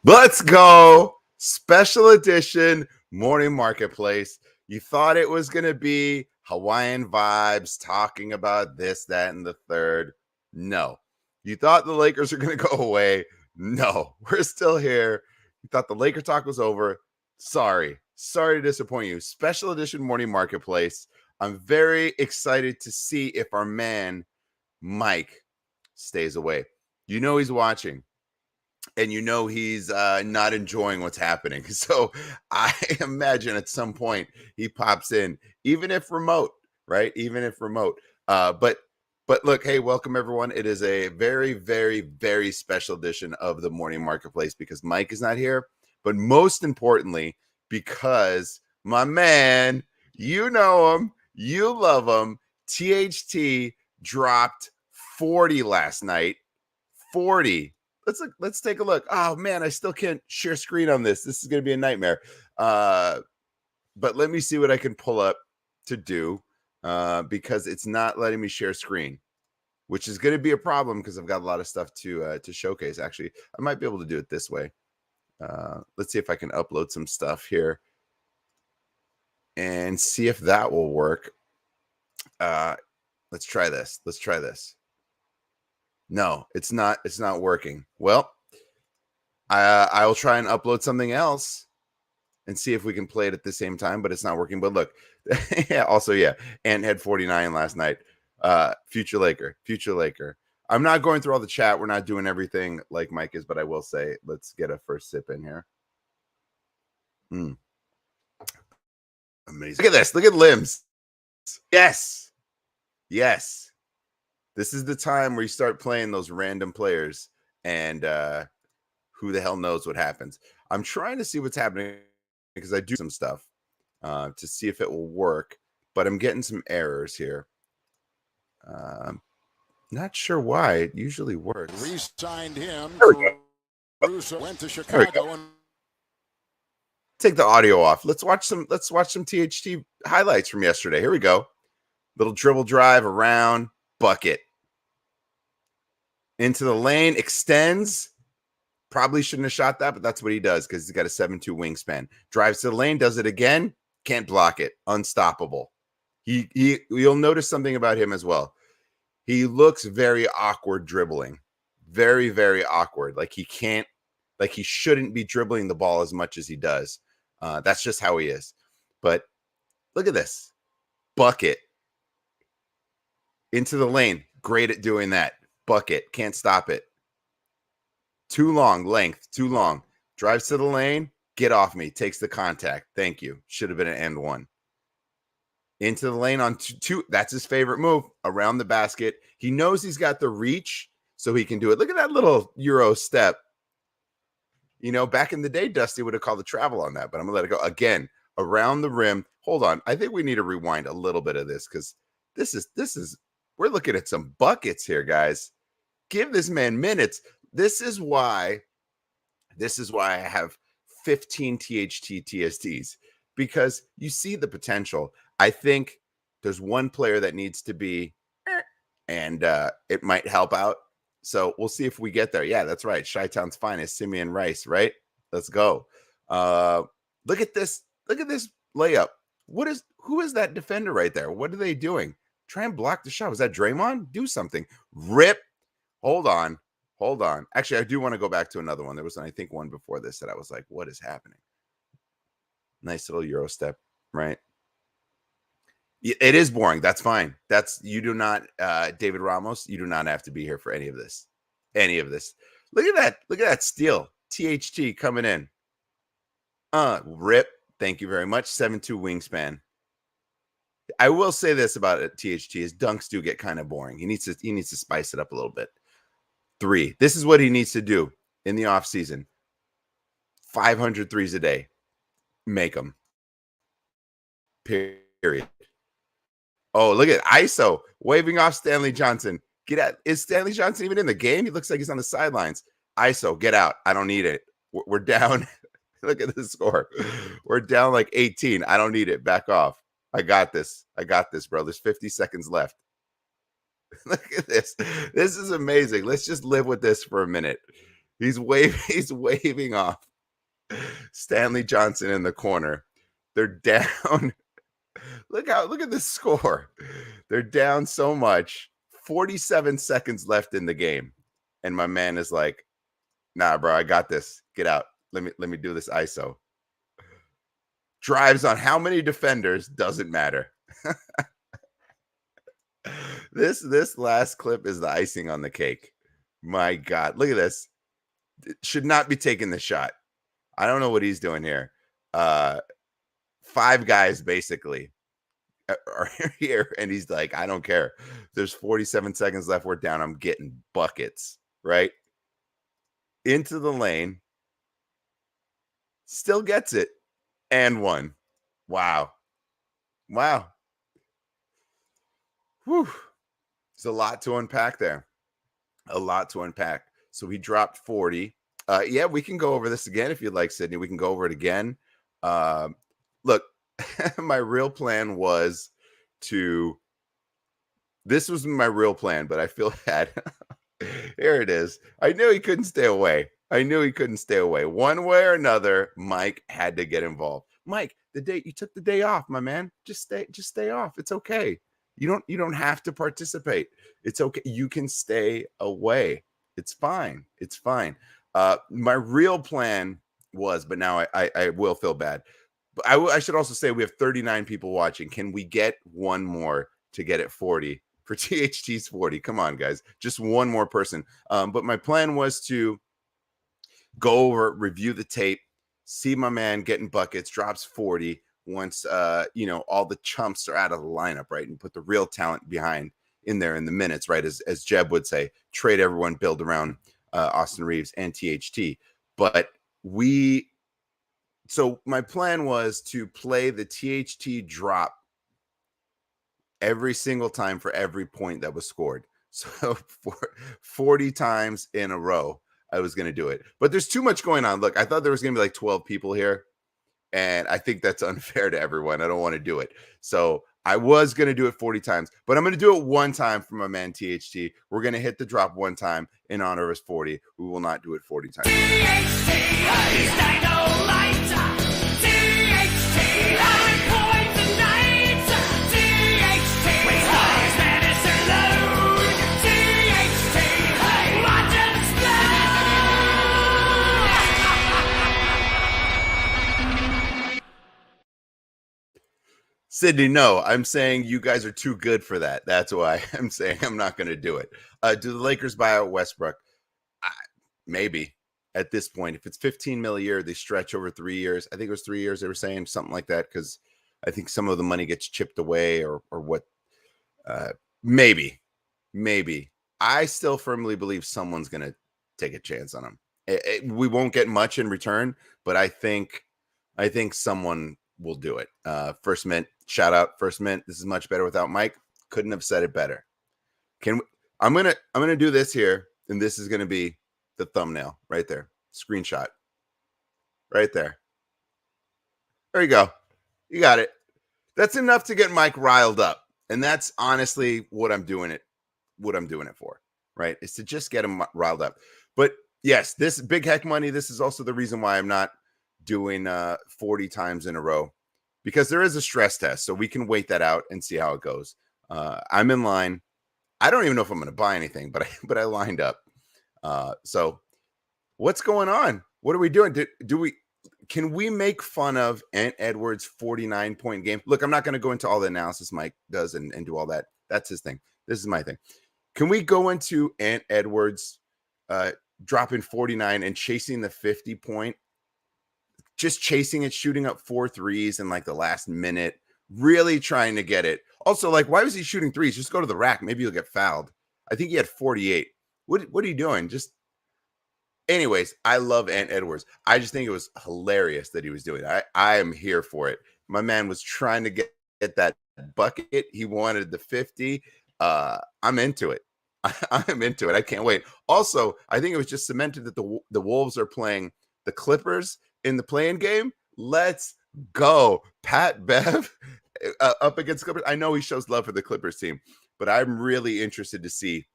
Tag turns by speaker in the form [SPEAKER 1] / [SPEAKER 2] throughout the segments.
[SPEAKER 1] Let's go. Special edition morning marketplace. You thought it was going to be Hawaiian vibes talking about this, that, and the third. No. You thought the Lakers are going to go away. No, we're still here. You thought the Laker talk was over. Sorry to disappoint you. Special edition morning marketplace. I'm very excited to see if our man Mike stays away. You know he's watching. And you know he's not enjoying what's happening. So I imagine at some point he pops in, even if remote, right? Even if remote. But look, hey, welcome everyone. It is a very, very, very special edition of the Morning Marketplace because Mike is not here. But most importantly, because my man, you know him, you love him, THT dropped 40 last night. 40. Let's take a look. Oh man, I still can't share screen on this. This is going to be a nightmare. But let me see what I can pull up to do because it's not letting me share screen, which is going to be a problem because I've got a lot of stuff to showcase. Actually, I might be able to do it this way. Let's see if I can upload some stuff here and see if that will work. Let's try this. No, it's not working. Well, I will try and upload something else and see if we can play it at the same time, but it's not working. But look, yeah, Ant had 49 last night. Future Laker. I'm not going through all the chat. We're not doing everything like Mike is, but I will say, let's get a first sip in here. Amazing. Look at this. Look at limbs. Yes. This is the time where you start playing those random players and who the hell knows what happens. I'm trying to see what's happening because I do some stuff to see if it will work, but I'm getting some errors here. Not sure why. It usually works.
[SPEAKER 2] Re-signed him. Went to
[SPEAKER 1] Chicago. Take the audio off. Let's watch some THT highlights from yesterday. Here we go. Little dribble drive around, bucket. Into the lane, extends. Probably shouldn't have shot that, but that's what he does because he's got a 7'2" wingspan. Drives to the lane, does it again. Can't block it. Unstoppable. You'll notice something about him as well. He looks very awkward dribbling. Very, very awkward. Like he shouldn't be dribbling the ball as much as he does. That's just how he is. But look at this. Bucket. Into the lane. Great at doing that. Bucket. Can't stop it. Too long. Length. Too long. Drives to the lane. Get off me. Takes the contact. Thank you. Should have been an and one. Into the lane on two. That's his favorite move. Around the basket. He knows he's got the reach, so he can do it. Look at that little Euro step. You know, back in the day, Dusty would have called the travel on that, but I'm going to let it go. Again, around the rim. Hold on. I think we need to rewind a little bit of this because this is we're looking at some buckets here, guys. Give this man minutes. This is why I have 15 THT TSTs because you see the potential. I think there's one player that needs to be, and it might help out. So we'll see if we get there. Yeah, that's right. Chi-Town's finest, Simeon Rice, right? Let's go. Look at this. Look at this layup. Who is that defender right there? What are they doing? Try and block the shot. Was that Draymond? Do something. Rip. Hold on. Actually, I do want to go back to another one. There was, I think, one before this that I was like, what is happening? Nice little Euro step, right? It is boring. That's fine. You do not, David Ramos, you do not have to be here for any of this. Look at that. Look at that steal. THT coming in. Rip. Thank you very much. 7'2" wingspan. I will say this about it, THT. His dunks do get kind of boring. He needs to spice it up a little bit. 3. This is what he needs to do in the offseason. 500 threes a day. Make them. Period. Oh, look at ISO waving off Stanley Johnson. Get out. Is Stanley Johnson even in the game? He looks like he's on the sidelines. ISO, get out. I don't need it. We're down. Look at the score. We're down like 18. I don't need it. Back off. I got this, bro. There's 50 seconds left. Look at this. This is amazing. Let's just live with this for a minute. He's waving off Stanley Johnson in the corner. They're down. Look at the score. They're down so much. 47 seconds left in the game. And my man is like, nah, bro, I got this. Get out. Let me do this ISO. Drives on how many defenders doesn't matter. This last clip is the icing on the cake. My God, look at this. Should not be taking the shot. I don't know what he's doing here. 5 guys basically are here, and he's like, I don't care. There's 47 seconds left. We're down. I'm getting buckets, right? Into the lane. Still gets it. And one. Wow. Wow. Whew. There's a lot to unpack there. A lot to unpack. So he dropped 40. Yeah, we can go over this again if you'd like, Sydney. We can go over it again. Look, my real plan was this was my real plan, but I feel bad. Here it is. I knew he couldn't stay away. One way or another, Mike had to get involved. Mike, you took the day off, my man. Just stay off. It's okay. You don't have to participate. It's okay. You can stay away. It's fine. It's fine. My real plan was, but now I will feel bad. But I should also say we have 39 people watching. Can we get one more to get it 40 for THT's 40? Come on, guys. Just one more person. But my plan was to go over, review the tape, see my man getting buckets, drops 40 once all the chumps are out of the lineup, right? And put the real talent behind in there in the minutes, right? As Jeb would say, trade everyone, build around Austin Reeves and THT. So my plan was to play the THT drop every single time for every point that was scored. So for 40 times in a row, I was going to do it. But there's too much going on. Look, I thought there was going to be like 12 people here, and I think that's unfair to everyone. I don't want to do it. So I was going to do it 40 times, but I'm going to do it one time for my man THT. We're going to hit the drop one time in honor of his 40. We will not do it 40 times. Sydney, no, I'm saying you guys are too good for that. That's why I'm saying I'm not going to do it. Do the Lakers buy out Westbrook? Maybe at this point. If it's $15 million a year, they stretch over 3 years. I think it was 3 years. They were saying something like that because I think some of the money gets chipped away or what. Maybe. I still firmly believe someone's going to take a chance on him. We won't get much in return, but I think someone will do it. First Mint, shout out First Mint. This is much better without Mike. Couldn't have said it better. I'm gonna do this here, and this is gonna be the thumbnail right there. Screenshot. Right there. There you go. You got it. That's enough to get Mike riled up. And that's honestly what I'm doing it for, right? Is to just get him riled up. But yes, this big heck money, this is also the reason why I'm not doing 40 times in a row, because there is a stress test, so we can wait that out and see how it goes. I'm in line. I don't even know if I'm going to buy anything, but I lined up. So what's going on? What are we doing? Can we make fun of Ant Edwards' 49-point game? Look, I'm not going to go into all the analysis Mike does and do all that. That's his thing. This is my thing. Can we go into Ant Edwards dropping 49 and chasing the 50-point? Just chasing it, shooting up 4 threes in like the last minute, really trying to get it. Also, like, why was he shooting threes? Just go to the rack. Maybe you'll get fouled. I think he had 48. What are you doing? Anyways, I love Ant Edwards. I just think it was hilarious that he was doing it. I am here for it. My man was trying to get that bucket. He wanted the 50. I'm into it. I'm into it. I can't wait. Also, I think it was just cemented that the Wolves are playing the Clippers in the play-in game. Let's go. Pat Bev up against Clippers. I know he shows love for the Clippers team, but I'm really interested to see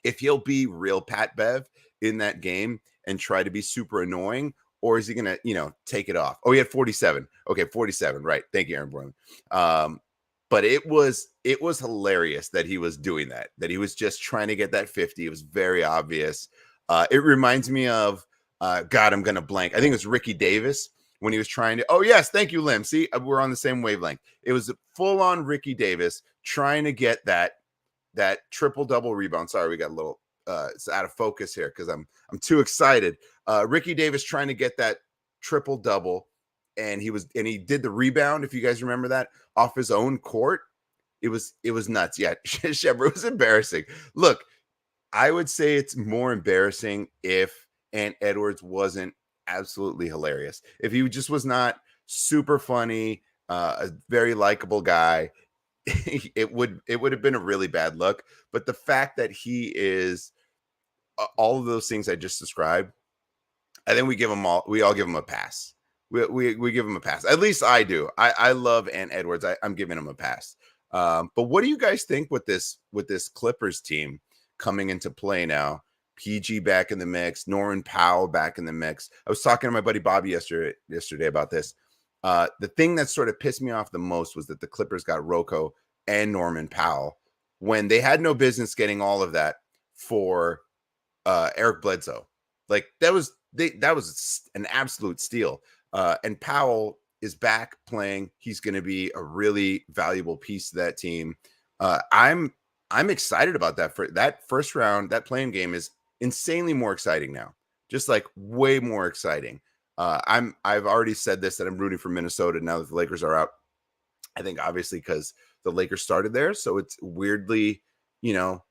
[SPEAKER 1] if he'll be real Pat Bev in that game and try to be super annoying, or is he going to, take it off? Oh, he had 47. Okay, 47. Right. Thank you, Aaron Borland. But it was hilarious that he was doing that he was just trying to get that 50. It was very obvious. It reminds me of God, I'm going to blank. I think it was Ricky Davis when he was trying to. Oh, yes. Thank you, Lim. See, we're on the same wavelength. It was full on Ricky Davis trying to get that triple double rebound. Sorry, we got a little it's out of focus here because I'm too excited. Ricky Davis trying to get that triple double, and he did the rebound, if you guys remember that, off his own court. It was nuts. Yeah, Shepard, it was embarrassing. Look, I would say it's more embarrassing if Ant Edwards wasn't absolutely hilarious. If he just was not super funny, a very likable guy, it would have been a really bad look. But the fact that he is all of those things I just described, I think we all give him a pass. We give him a pass. At least I do. I love Ant Edwards. I'm giving him a pass. But what do you guys think with this Clippers team coming into play now? PG back in the mix, Norman Powell back in the mix. I was talking to my buddy Bobby yesterday about this. The thing that sort of pissed me off the most was that the Clippers got Rocco and Norman Powell when they had no business getting all of that for Eric Bledsoe. Like that was an absolute steal. And Powell is back playing. He's going to be a really valuable piece to that team. I'm excited about that. For that first round, that playing game is insanely more exciting now. Just like way more exciting. I've already said this, that I'm rooting for Minnesota now that the Lakers are out. I think obviously because the Lakers started there, so it's weirdly,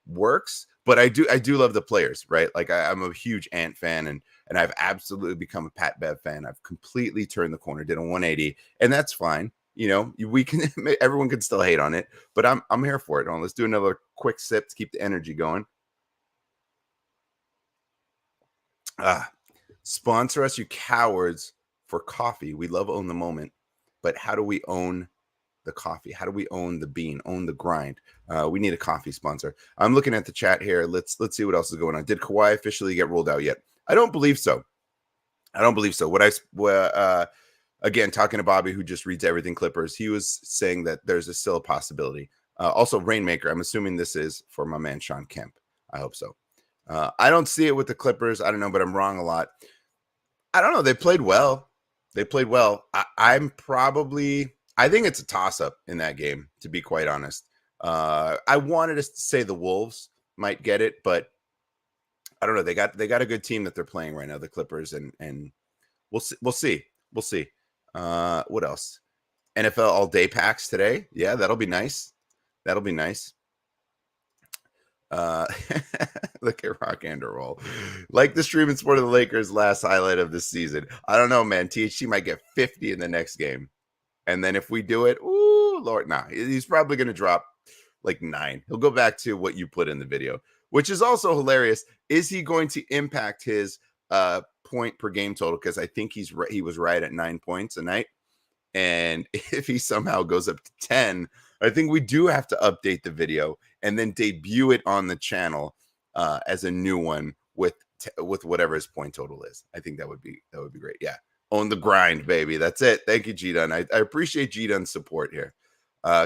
[SPEAKER 1] works. But I do love the players, right? Like I'm a huge Ant fan, and I've absolutely become a Pat Bev fan. I've completely turned the corner, did a 180, and that's fine. We can everyone can still hate on it, but I'm here for it. Let's do another quick sip to keep the energy going. Sponsor us, you cowards, for coffee. We love Own the Moment, but how do we own the coffee? How do we own the bean, own the grind? We need a coffee sponsor. I'm looking at the chat here. Let's see what else is going on. Did Kawhi officially get ruled out yet? I don't believe so. Again, talking to Bobby, who just reads everything Clippers, he was saying that there's still a possibility. Also, Rainmaker, I'm assuming this is for my man Sean Kemp. I hope so. I don't see it with the Clippers. I don't know, but I'm wrong a lot. I don't know. They played well. I think it's a toss-up in that game, to be quite honest. I wanted to say the Wolves might get it, but I don't know. They got a good team that they're playing right now, the Clippers, and we'll see. What else? NFL all day packs today. Yeah, that'll be nice. Look at Rock and Roll. Like the stream and sport of the Lakers last highlight of the season. I don't know, man. THT might get 50 in the next game. And then if we do it, ooh, Lord, nah. He's probably going to drop like 9. He'll go back to what you put in the video, which is also hilarious. Is he going to impact his point per game total? Because I think he was right at 9 points a night. And if he somehow goes up to 10, I think we do have to update the video and then debut it on the channel as a new one with whatever his point total is. I think that would be great. Yeah. Own the grind, baby. That's it. Thank you, G-Dun. I appreciate G-Dun's support here.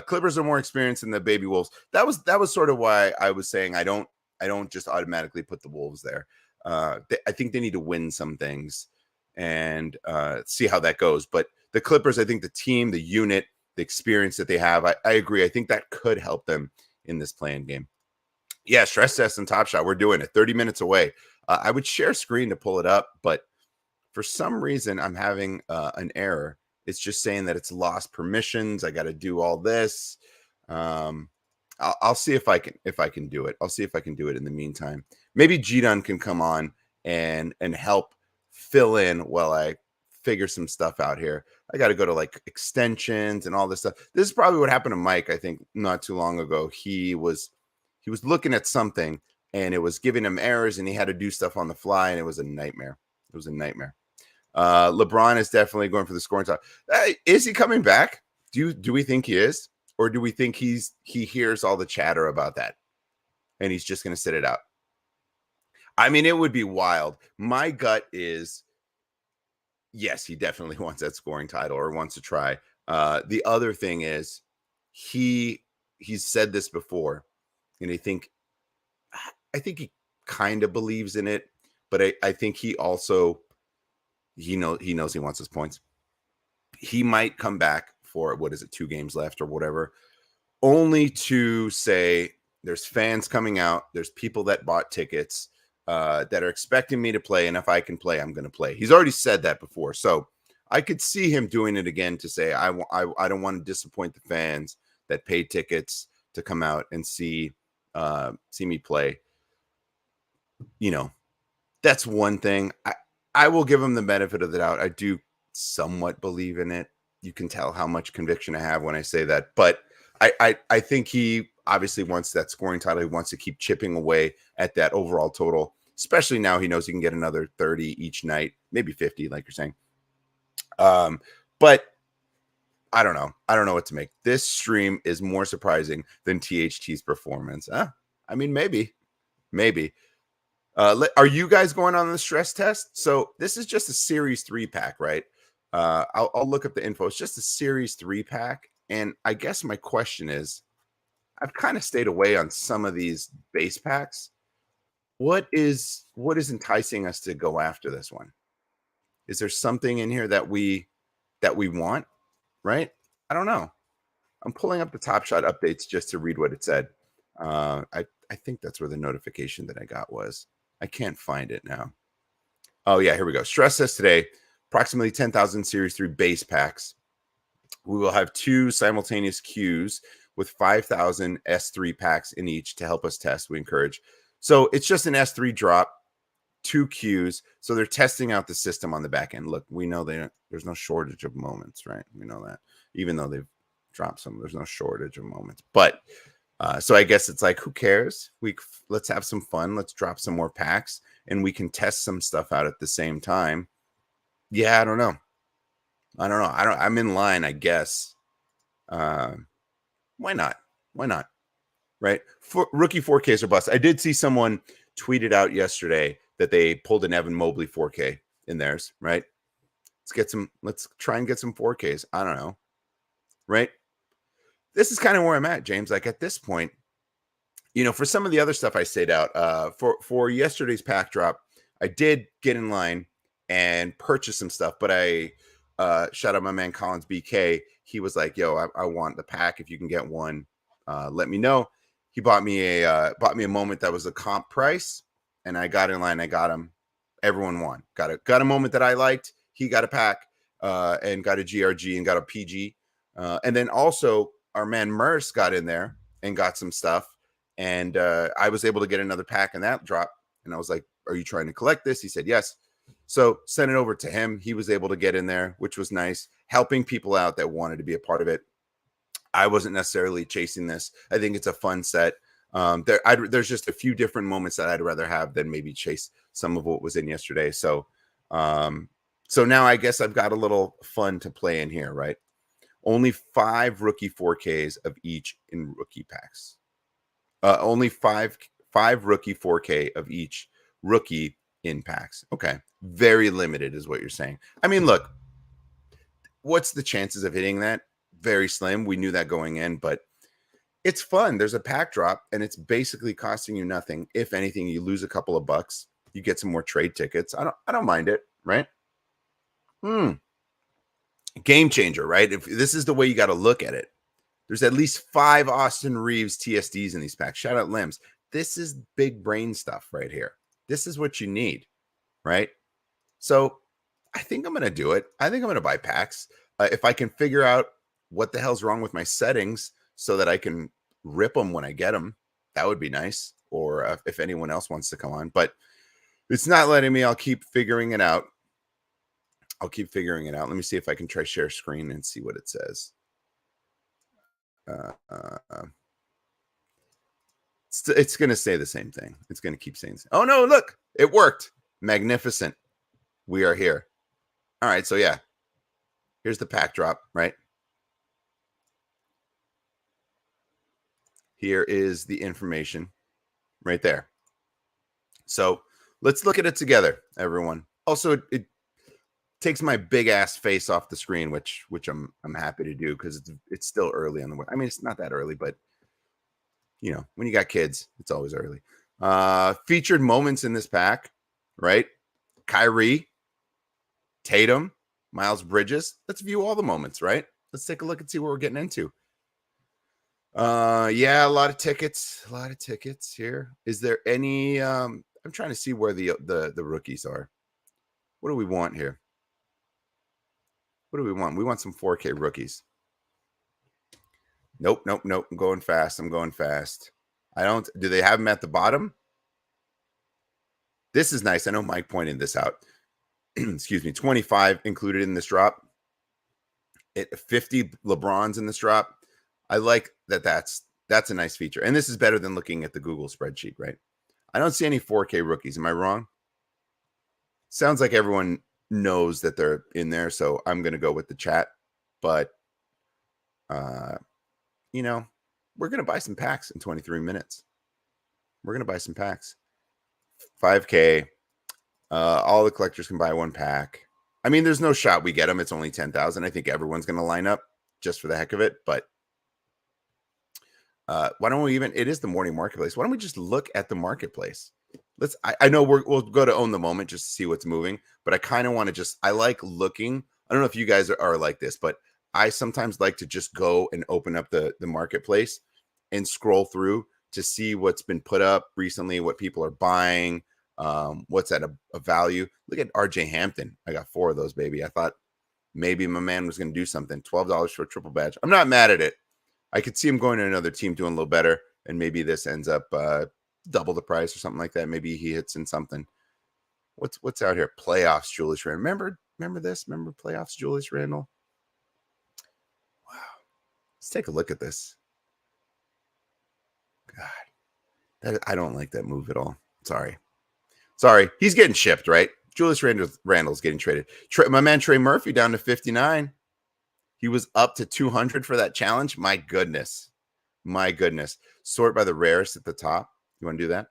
[SPEAKER 1] Clippers are more experienced than the baby Wolves. That was sort of why I was saying I don't just automatically put the Wolves there. I think they need to win some things and see how that goes. But the Clippers, I think the team, the unit, the experience that they have, I agree. I think that could help them in this playing game. Yeah, stress test and Top Shot. We're doing it 30 minutes away. I would share screen to pull it up, but for some reason I'm having an error. It's just saying that it's lost permissions. I got to do all this. I'll see if I can do it. I'll see if I can do it in the meantime. Maybe G-Dun can come on and help fill in while I figure some stuff out here. I got to go to like extensions and all this stuff. This is probably what happened to Mike, I think, not too long ago. He was looking at something and it was giving him errors and he had to do stuff on the fly and it was a nightmare. LeBron is definitely going for the scoring top. Is he coming back? Do we think he is? Or do we think he hears all the chatter about that and he's just going to sit it out? I mean, it would be wild. My gut is, yes, he definitely wants that scoring title or wants to try. The other thing is he's said this before, and I think he kind of believes in it, but I think he also he knows he wants his points. He might come back for, what is it, 2 games left or whatever, only to say there's fans coming out, there's people that bought tickets that are expecting me to play, and if I can play, I'm going to play. He's already said that before, so I could see him doing it again to say I don't want to disappoint the fans that paid tickets to come out and see me play. You know, that's one thing. I will give him the benefit of the doubt. I do somewhat believe in it. You can tell how much conviction I have when I say that, but I think he obviously wants that scoring title. He wants to keep chipping away at that overall total, especially now he knows he can get another 30 each night, maybe 50, like you're saying. But I don't know. I don't know what to make. This stream is more surprising than THT's performance. I mean, maybe. Are you guys going on the stress test? So this is just a series 3 pack, right? I'll look up the info. It's just a series 3 pack. And I guess my question is, I've kind of stayed away on some of these base packs. What is enticing us to go after this one? Is there something in here that we want, right? I don't know. I'm pulling up the Top Shot updates just to read what it said. I think that's where the notification that I got was. I can't find it now. Oh, yeah, here we go. Stress test today, approximately 10,000 Series 3 base packs. We will have 2 simultaneous queues with 5,000 S3 packs in each to help us test. We encourage. So it's just an S3 drop, 2 queues. So they're testing out the system on the back end. Look, we know there's no shortage of moments, right? We know that. Even though they've dropped some, there's no shortage of moments. But so I guess it's like, who cares? Let's have some fun. Let's drop some more packs, and we can test some stuff out at the same time. Yeah, I don't know. I'm in line, I guess. Why not? Right? For rookie 4Ks or bust. I did see someone tweeted out yesterday that they pulled an Evan Mobley 4K in theirs, right? Let's try and get some 4Ks. I don't know. Right? This is kind of where I'm at, James. Like at this point, for some of the other stuff I stayed out. For yesterday's pack drop, I did get in line and purchase some stuff, but I shout out my man Collins BK. He was like, "Yo, I want the pack. If you can get one, let me know." He bought me a moment that was a comp price, and I got in line. I got him. Everyone won. Got a moment that I liked. He got a pack and got a GRG and got a PG, and then also our man Merce got in there and got some stuff. And I was able to get another pack in that drop. And I was like, "Are you trying to collect this?" He said, "Yes." So sent it over to him. He was able to get in there, which was nice, helping people out that wanted to be a part of it. I wasn't necessarily chasing this. I think it's a fun set. There's just a few different moments that I'd rather have than maybe chase some of what was in yesterday. So now I guess I've got a little fun to play in here, right? Only 5 rookie 4Ks of each in rookie packs. Only five rookie 4K of each rookie in packs. Okay. Very limited is what you're saying. I mean, look, what's the chances of hitting that? Very slim. We knew that going in, but it's fun. There's a pack drop and it's basically costing you nothing. If anything, you lose a couple of bucks. You get some more trade tickets. I don't mind it, right? Game changer, right? If this is the way you got to look at it. There's at least 5 Austin Reeves TSDs in these packs. Shout out Limbs. This is big brain stuff right here. This is what you need, right? So I think I'm going to do it. I think I'm going to buy packs. If I can figure out what the hell's wrong with my settings so that I can rip them when I get them, that would be nice. Or if anyone else wants to come on. But it's not letting me. I'll keep figuring it out. Let me see if I can try share screen and see what it says. It's going to say the same thing. It's going to keep saying, "Oh no, look, it worked. Magnificent. We are here." All right. So yeah, here's the pack drop, right? Here is the information right there. So Let's look at it together, everyone. Also, it takes my big ass face off the screen, which I'm happy to do because it's still early on the way. I mean, it's not that early, but you know, when you got kids, it's always early. Featured moments in this pack, right? Kyrie, Tatum, Miles Bridges. Let's view all the moments, right? Let's take a look and see what we're getting into. Yeah, a lot of tickets here. Is there any I'm trying to see where the rookies are. What do we want here? What do we want? We want some 4K rookies. Nope. I'm going fast. I don't. Do they have them at the bottom? This is nice. I know Mike pointed this out. Excuse me. 25 included in this drop. 50 LeBrons in this drop. I like that. That's a nice feature. And this is better than looking at the Google spreadsheet, right? I don't see any 4K rookies. Am I wrong? Sounds like everyone knows that they're in there, so I'm going to go with the chat. But, you know, we're going to buy some packs in 23 minutes. We're going to buy some packs. 5K. All the collectors can buy one pack. I mean, there's no shot we get them. It's only 10,000. I think everyone's going to line up just for the heck of it. But why don't we it is the morning marketplace. Why don't we just look at the marketplace? I know we'll go to own the moment just to see what's moving, but I kind of want to I like looking. I don't know if you guys are like this, but I sometimes like to just go and open up the marketplace and scroll through to see what's been put up recently, what people are buying, what's at a value. Look at RJ Hampton. I got 4 of those, baby. I thought maybe my man was going to do something. $12 for a triple badge. I'm not mad at it. I could see him going to another team doing a little better, and maybe this ends up double the price or something like that. Maybe he hits in something. What's out here? Playoffs, Julius Randle. Remember this? Remember playoffs, Julius Randle? Wow. Let's take a look at this. God, I don't like that move at all. Sorry. He's getting shipped, right? Julius Randle's getting traded. My man Trey Murphy down to 59. He was up to 200 for that challenge. My goodness. Sort by the rarest at the top. You want to do that?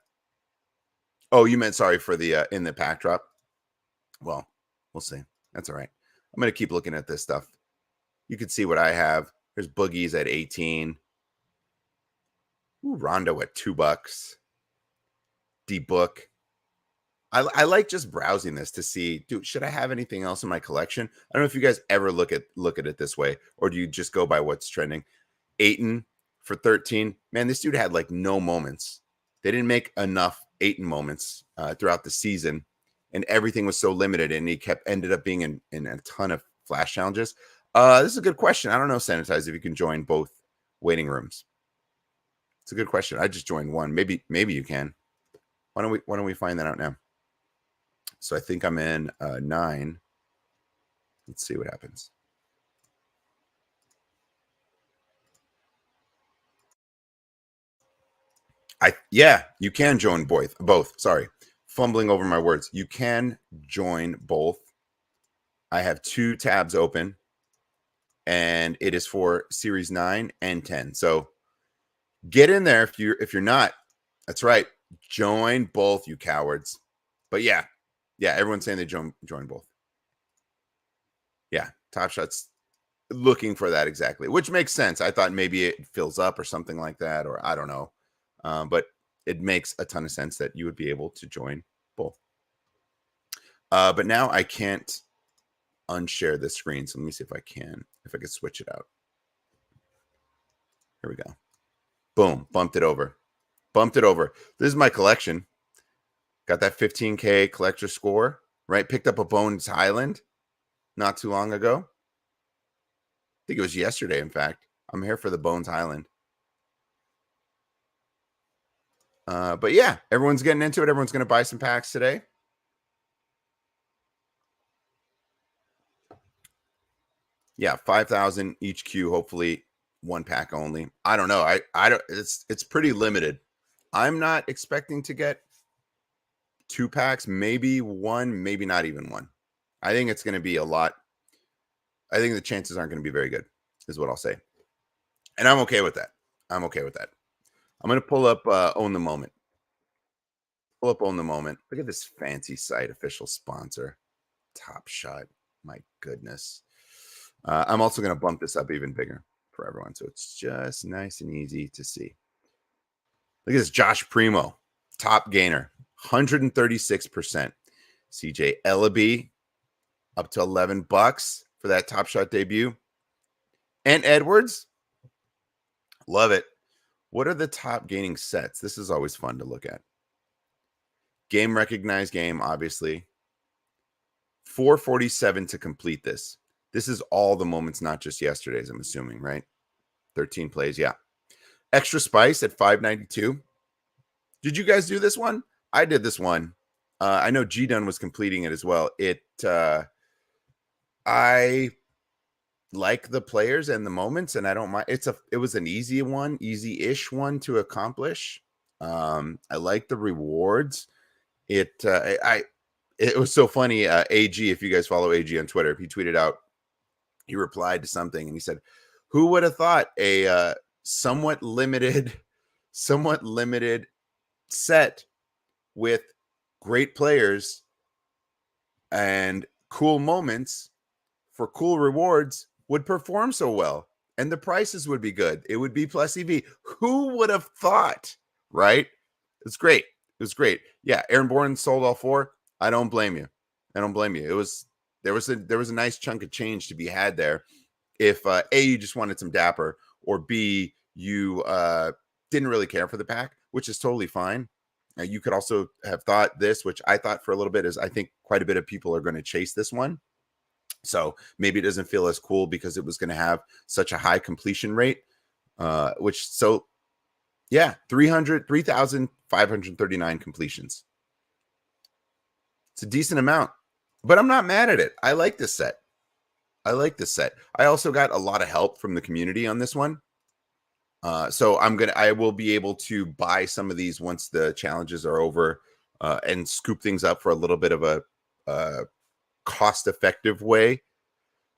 [SPEAKER 1] Oh, you meant sorry for the in the pack drop. Well, we'll see. That's all right. I'm going to keep looking at this stuff. You can see what I have. There's Boogies at 18. Ooh, Rondo at $2. D-Book. I like just browsing this to see, dude, should I have anything else in my collection? I don't know if you guys ever look at it this way, or do you just go by what's trending? Ayton for 13. Man, this dude had like no moments. They didn't make enough Ayton moments throughout the season, and everything was so limited, and he ended up being in a ton of flash challenges. This is a good question. I don't know, Sanitize, if you can join both waiting rooms. It's a good question. I just joined one. Maybe you can. Why don't we find that out now? So I think I'm in 9. Let's see what happens. Yeah, you can join both. Sorry, fumbling over my words. You can join both. I have 2 tabs open, and it is for Series 9 and 10. So get in there if you're not. That's right. Join both, you cowards. But yeah, everyone's saying they join both. Yeah, Top Shot's looking for that exactly, which makes sense. I thought maybe it fills up or something like that, or I don't know. But it makes a ton of sense that you would be able to join both. But now I can't unshare this screen. So let me see if I can switch it out. Here we go. Boom. Bumped it over. This is my collection. Got that 15K collector score, right? Picked up a Bones Highland not too long ago. I think it was yesterday, in fact. I'm here for the Bones Highland. But yeah, everyone's getting into it. Everyone's going to buy some packs today. Yeah, 5,000 each queue. Hopefully, one pack only. I don't know. I don't. It's pretty limited. I'm not expecting to get 2 packs. Maybe 1. Maybe not even 1. I think it's going to be a lot. I think the chances aren't going to be very good, is what I'll say. And I'm okay with that. I'm going to pull up Own the Moment. Pull up on the moment. Look at this fancy site, official sponsor. Top Shot. My goodness. I'm also going to bump this up even bigger for everyone, so it's just nice and easy to see. Look at this, Josh Primo, top gainer, 136%. CJ Ellaby up to $11 for that Top Shot debut. And Edwards, love it. What are the top gaining sets? This is always fun to look at. Game recognized game, obviously. 447 to complete this. This is all the moments, not just yesterday's, I'm assuming, right? 13 plays, yeah. Extra Spice at 592. Did you guys do this one? I did this one. I know G Dunn was completing it as well. I like the players and the moments, and I don't mind. It was an easy one, easy-ish one to accomplish. I like the rewards. It was so funny. AG, if you guys follow AG on Twitter, he tweeted out, he replied to something and he said, who would have thought a somewhat limited set with great players and cool moments for cool rewards would perform so well, and the prices would be good. It would be plus EV. Who would have thought, right? It's great. It was great. Yeah, Aaron Bourne sold all 4. I don't blame you. There was a nice chunk of change to be had there. If A, you just wanted some dapper, or B, you didn't really care for the pack, which is totally fine. You could also have thought this, which I thought for a little bit, is I think quite a bit of people are going to chase this one. So maybe it doesn't feel as cool because it was going to have such a high completion rate, yeah, 3,539 completions. It's a decent amount, but I'm not mad at it. I like this set. I also got a lot of help from the community on this one. So I will be able to buy some of these once the challenges are over, and scoop things up for a little bit of a cost-effective way.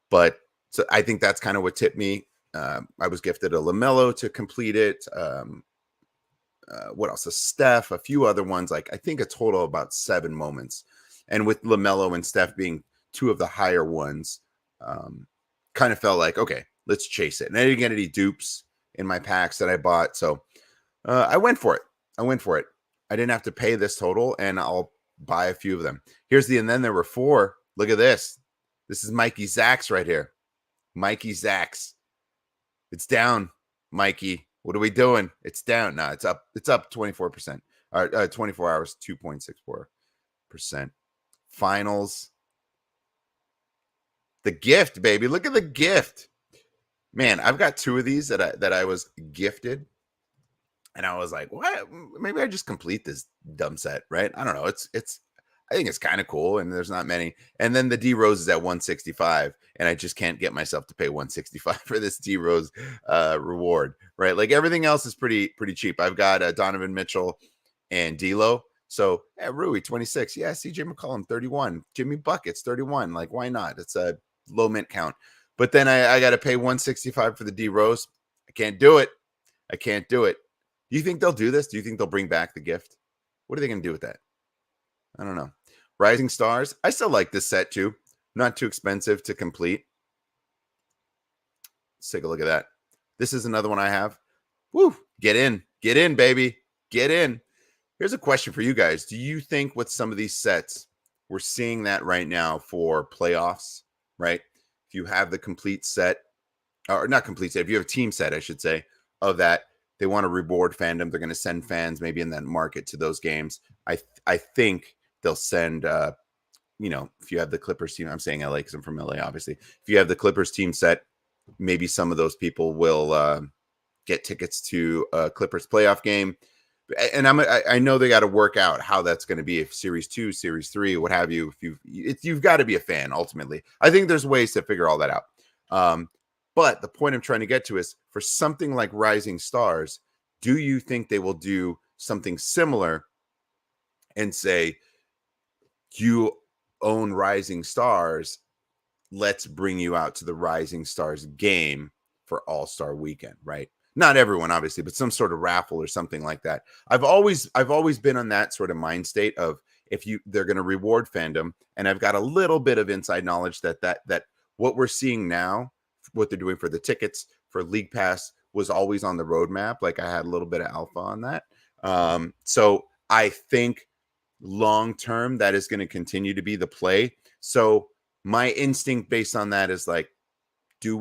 [SPEAKER 1] But so I think that's kind of what tipped me. I was gifted a LaMelo to complete it. What else? A Steph, a few other ones. Like I think a total of about 7 moments. And with LaMelo and Steph being 2 of the higher ones, kind of felt like, okay, let's chase it. And I didn't get any dupes in my packs that I bought. So I went for it. I didn't have to pay this total, and I'll buy a few of them. And then there were 4. Look at this. This is Mikey Zacks right here. Mikey Zacks. It's down, Mikey. What are we doing? It's down. No, it's up. It's up 24%. 24 hours, 2.64%. Finals. The gift, baby. Look at the gift. Man, I've got 2 of these that I was gifted. And I was like, what? Maybe I just complete this dumb set, right? I don't know. I think it's kind of cool, and there's not many. And then the D Rose is at 165, and I just can't get myself to pay 165 for this D Rose reward, right? Like everything else is pretty cheap. I've got Donovan Mitchell and D'Lo. So yeah, Rui 26, yeah, CJ McCollum 31, Jimmy Buckets 31. Like why not? It's a low mint count. But then I got to pay 165 for the D Rose. I can't do it. Do you think they'll do this? Do you think they'll bring back the gift? What are they going to do with that? I don't know. Rising Stars. I still like this set too. Not too expensive to complete. Let's take a look at that. This is another one I have. Woo! Get in, baby. Get in. Here's a question for you guys. Do you think with some of these sets, we're seeing that right now for playoffs, right? If you have the complete set, or not complete set, if you have a team set, I should say, of that, they want to reward Fandom. They're going to send fans maybe in that market to those games. I think they'll send, if you have the Clippers team, I'm saying LA because I'm from LA, obviously. If you have the Clippers team set, maybe some of those people will get tickets to a Clippers playoff game. And I know they got to work out how that's going to be, if Series 2, Series 3, what have you. You've got to be a fan, ultimately. I think there's ways to figure all that out. But the point I'm trying to get to is, for something like Rising Stars, do you think they will do something similar and say, you own Rising Stars, let's bring you out to the Rising Stars game for All-Star Weekend, right? Not everyone, obviously, but some sort of raffle or something like that. I've always been on that sort of mind state of if they're going to reward Fandom, and I've got a little bit of inside knowledge that what we're seeing now, what they're doing for the tickets for League Pass was always on the roadmap. Like I had a little bit of alpha on that. So I think long term that is going to continue to be the play. So my instinct based on that is like, do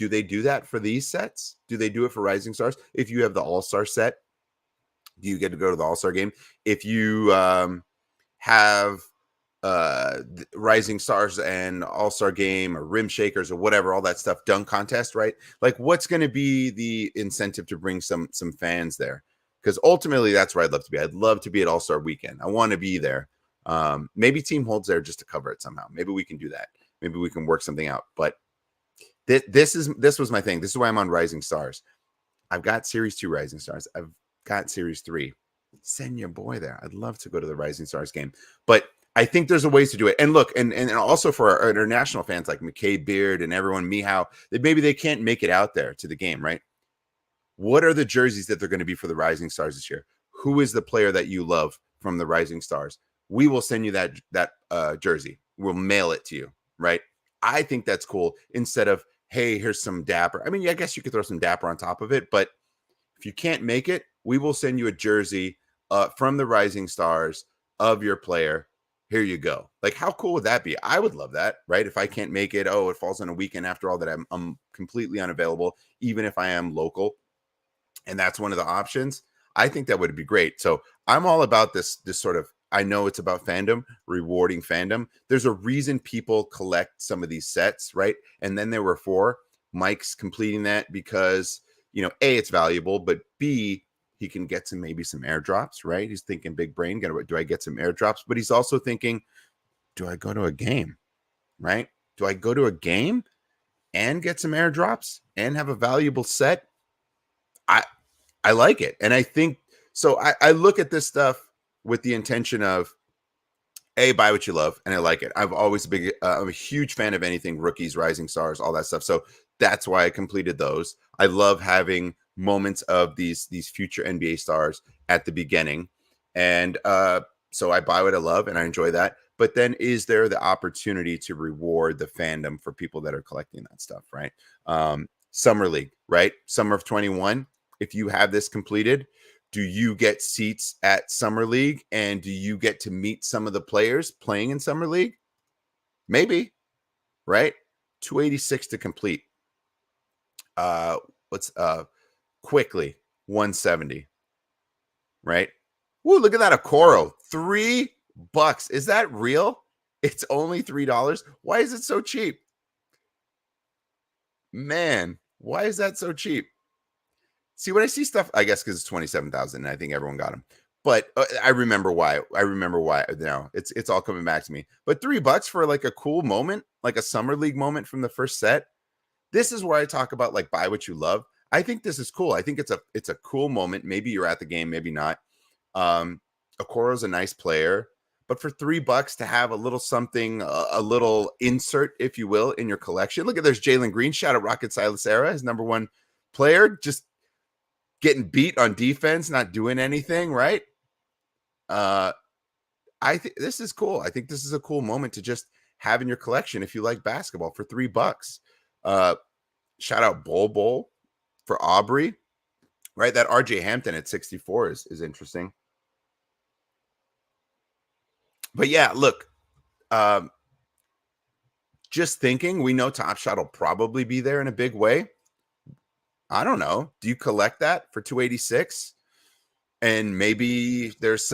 [SPEAKER 1] they do that for these sets? Do they do it for Rising Stars? If you have the All-Star set, do you get to go to the All-Star game? If you have Rising Stars and All-Star game or Rim Shakers or whatever, all that stuff, dunk contest, right? Like what's going to be the incentive to bring some fans there? Because ultimately that's where I'd love to be. I'd love to be at All-Star weekend. I want to be there. Maybe Team Holds there just to cover it somehow. Maybe we can do that. Maybe we can work something out. But this was my thing. This is why I'm on Rising Stars. I've got Series 2 Rising Stars. I've got Series 3. Send your boy there. I'd love to go to the Rising Stars game. But I think there's a ways to do it. And look, and also for our international fans like McKay Beard and everyone, Mihao, that maybe they can't make it out there to the game, right? What are the jerseys that they're going to be for the Rising Stars this year? Who is the player that you love from the Rising Stars? We will send you that jersey. We'll mail it to you, right? I think that's cool. Instead of, hey, here's some Dapper. I mean, yeah, I guess you could throw some Dapper on top of it, but if you can't make it, we will send you a jersey from the Rising Stars of your player. Here you go. Like, how cool would that be? I would love that, right? If I can't make it, it falls on a weekend after all that I'm completely unavailable, even if I am local. And that's one of the options. I think that would be great. So I'm all about this sort of, I know it's about fandom, rewarding fandom. There's a reason people collect some of these sets, right? And then there were 4. Mike's completing that because, A, it's valuable, but B, he can get maybe some airdrops, right? He's thinking big brain, do I get some airdrops? But he's also thinking, do I go to a game, right? Do I go to a game and get some airdrops and have a valuable set? I like it. And I think, so I look at this stuff with the intention of, A, buy what you love, and I like it. I've always been I'm a huge fan of anything rookies, Rising Stars, all that stuff. So that's why I completed those. I love having moments of these future NBA stars at the beginning. And so I buy what I love and I enjoy that. But then is there the opportunity to reward the fandom for people that are collecting that stuff, right? Summer League, right? Summer of 21. If you have this completed, do you get seats at Summer League and do you get to meet some of the players playing in Summer League? Maybe, right? 286 to complete. What's quickly 170, right? Woo, look at that. Okoro, $3. Is that real? It's only $3. Why is it so cheap? Man, why is that so cheap? See, when I see stuff, I guess because it's 27,000, and I think everyone got them. But I remember why. Now it's all coming back to me. But $3 for like a cool moment, like a Summer League moment from the first set. This is where I talk about like buy what you love. I think this is cool. I think it's a cool moment. Maybe you're at the game, maybe not. Okoro's a nice player, but for $3 to have a little something, a little insert, if you will, in your collection. Look at there's Jalen Green. Shout out Rocket Silas Era, his #1 player, just getting beat on defense, not doing anything, right? I think this is cool. I think this is a cool moment to just have in your collection if you like basketball for $3. Shout out Bol for Aubrey, right? That RJ Hampton at 64 is interesting. But yeah, look, just thinking, we know Top Shot will probably be there in a big way. I don't know. Do you collect that for 286? And maybe there's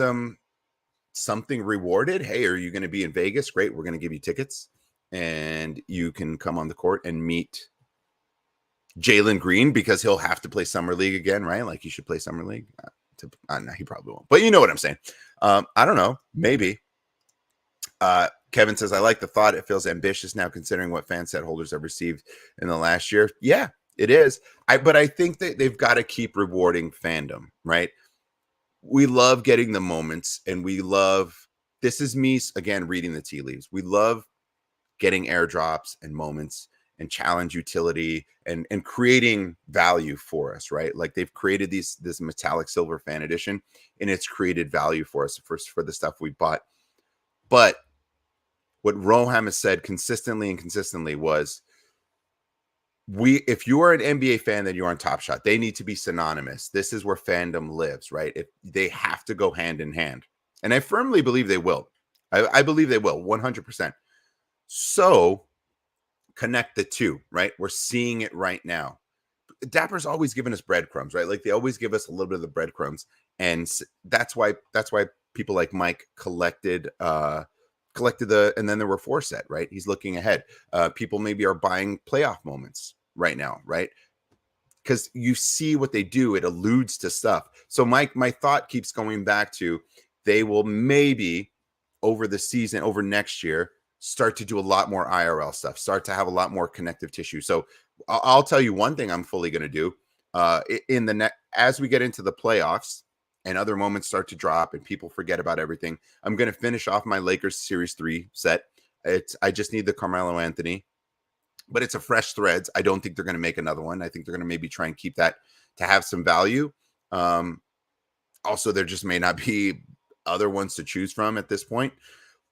[SPEAKER 1] something rewarded. Hey, are you going to be in Vegas? Great. We're going to give you tickets and you can come on the court and meet Jalen Green because he'll have to play Summer League again, right? Like he should play Summer League. No, he probably won't. But you know what I'm saying. I don't know. Maybe. Kevin says, I like the thought. It feels ambitious now considering what Fanset holders have received in the last year. Yeah, it is. But I think that they've got to keep rewarding fandom, right? We love getting the moments and we love, this is me, again, reading the tea leaves. We love getting airdrops and moments and challenge utility and creating value for us, right? Like they've created this metallic silver fan edition, and it's created value for us for the stuff we bought. But what Roham has said consistently was, if you are an NBA fan, then you're on Top Shot. They need to be synonymous. This is where fandom lives, right? They have to go hand in hand. And I firmly believe they will. I believe they will 100%. So connect the two, right? We're seeing it right now. Dapper's always given us breadcrumbs, right? Like they always give us a little bit of the breadcrumbs. And that's why people like Mike collected and then there were 4 set, right? He's looking ahead. People maybe are buying playoff moments right now, right? Because you see what they do, it alludes to stuff. So my thought keeps going back to, they will maybe over the season, over next year, start to do a lot more IRL stuff, start to have a lot more connective tissue. So I'll tell you one thing I'm fully going to do as we get into the playoffs and other moments start to drop and people forget about everything, I'm going to finish off my Lakers Series 3 set. I just need the Carmelo Anthony, but it's a fresh threads. I don't think they're going to make another one. I think they're going to maybe try and keep that to have some value. Also, there just may not be other ones to choose from at this point,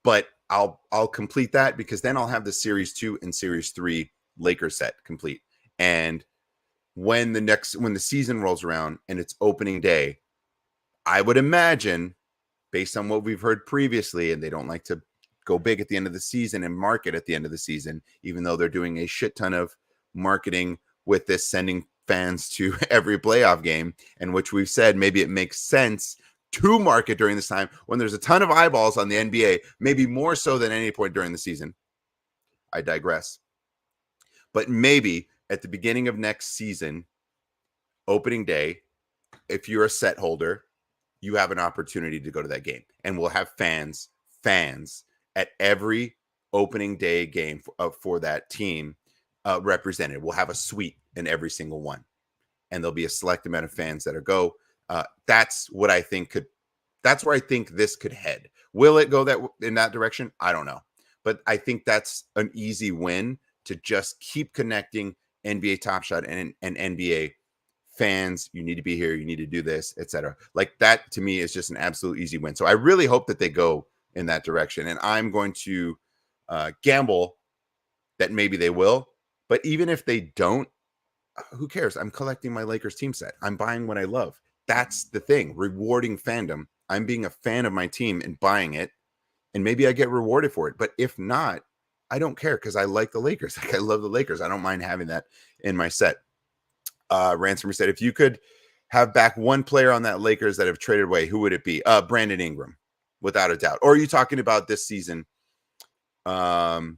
[SPEAKER 1] but I'll complete that, because then I'll have the Series 2 and Series 3 Lakers set complete. And when the season rolls around and it's opening day, I would imagine, based on what we've heard previously, and they don't like to go big at the end of the season and market at the end of the season, even though they're doing a shit ton of marketing with this, sending fans to every playoff game, in which we've said maybe it makes sense to market during this time when there's a ton of eyeballs on the NBA, maybe more so than any point during the season. I digress. But maybe at the beginning of next season, opening day, if you're a set holder, you have an opportunity to go to that game, and we'll have fans at every opening day game for that team represented. We'll have a suite in every single one, and there'll be a select amount of fans that go. That's what I think that's where I think this could head. Will it go in that direction? I don't know, but I think that's an easy win to just keep connecting NBA Top Shot and NBA fans. You need to be here, you need to do this, etc. Like that to me is just an absolute easy win. So I really hope that they go in that direction, and I'm going to gamble that maybe they will. But even if they don't, who cares? I'm collecting my Lakers team set. I'm buying what I love. That's the thing, rewarding fandom. I'm being a fan of my team and buying it, and maybe I get rewarded for it. But if not, I don't care, because I like the Lakers. Like, I love the Lakers. I don't mind having that in my set. Ransomer said, if you could have back one player on that Lakers that have traded away, who would it be? Brandon Ingram, without a doubt. Or are you talking about this season? If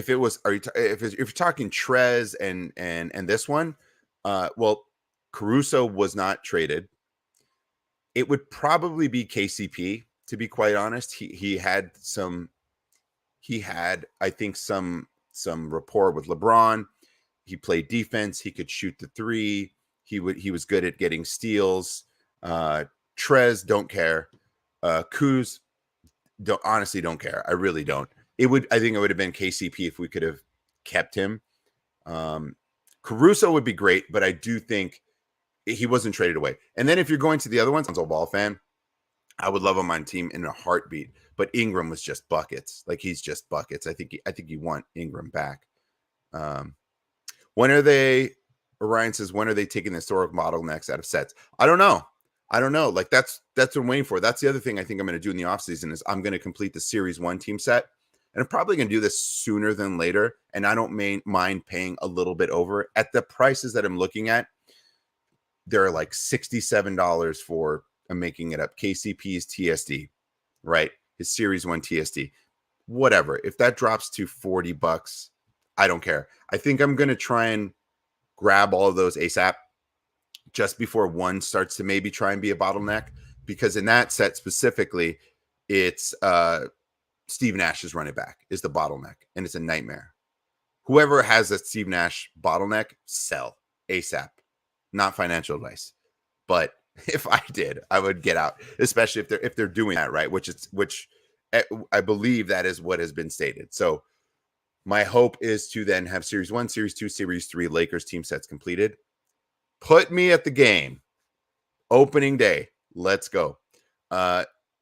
[SPEAKER 1] you're talking Trez and this one, well, Caruso was not traded. It would probably be KCP, to be quite honest. He had I think some rapport with LeBron. He played defense. He could shoot the 3. He was good at getting steals. Trez, don't care. Kuz, honestly don't care. I really don't. I think it would have been KCP if we could have kept him. Caruso would be great, but I do think he wasn't traded away. And then if you're going to the other ones, I'm a ball fan. I would love him on team in a heartbeat. But Ingram was just buckets. Like, he's just buckets. I think you want Ingram back. Orion says, when are they taking the historic bottlenecks out of sets? I don't know. Like, that's what I'm waiting for. That's the other thing I think I'm going to do in the offseason is I'm going to complete the Series 1 team set. And I'm probably going to do this sooner than later. And I don't mind paying a little bit over. At the prices that I'm looking at, they're like $67 for, I'm making it up, KCP's TSD, right? His Series 1 TSD. Whatever. If that drops to $40, I don't care. I think I'm going to try and grab all of those ASAP just before one starts to maybe try and be a bottleneck, because in that set specifically, it's Steve Nash is running back is the bottleneck, and it's a nightmare. Whoever has a Steve Nash bottleneck, sell ASAP. Not financial advice, but if I did, I would get out, especially if they're doing that right, which I believe that is what has been stated. So My hope is to then have Series 1, Series 2, Series 3 Lakers team sets completed. Put me at the game. Opening day. Let's go.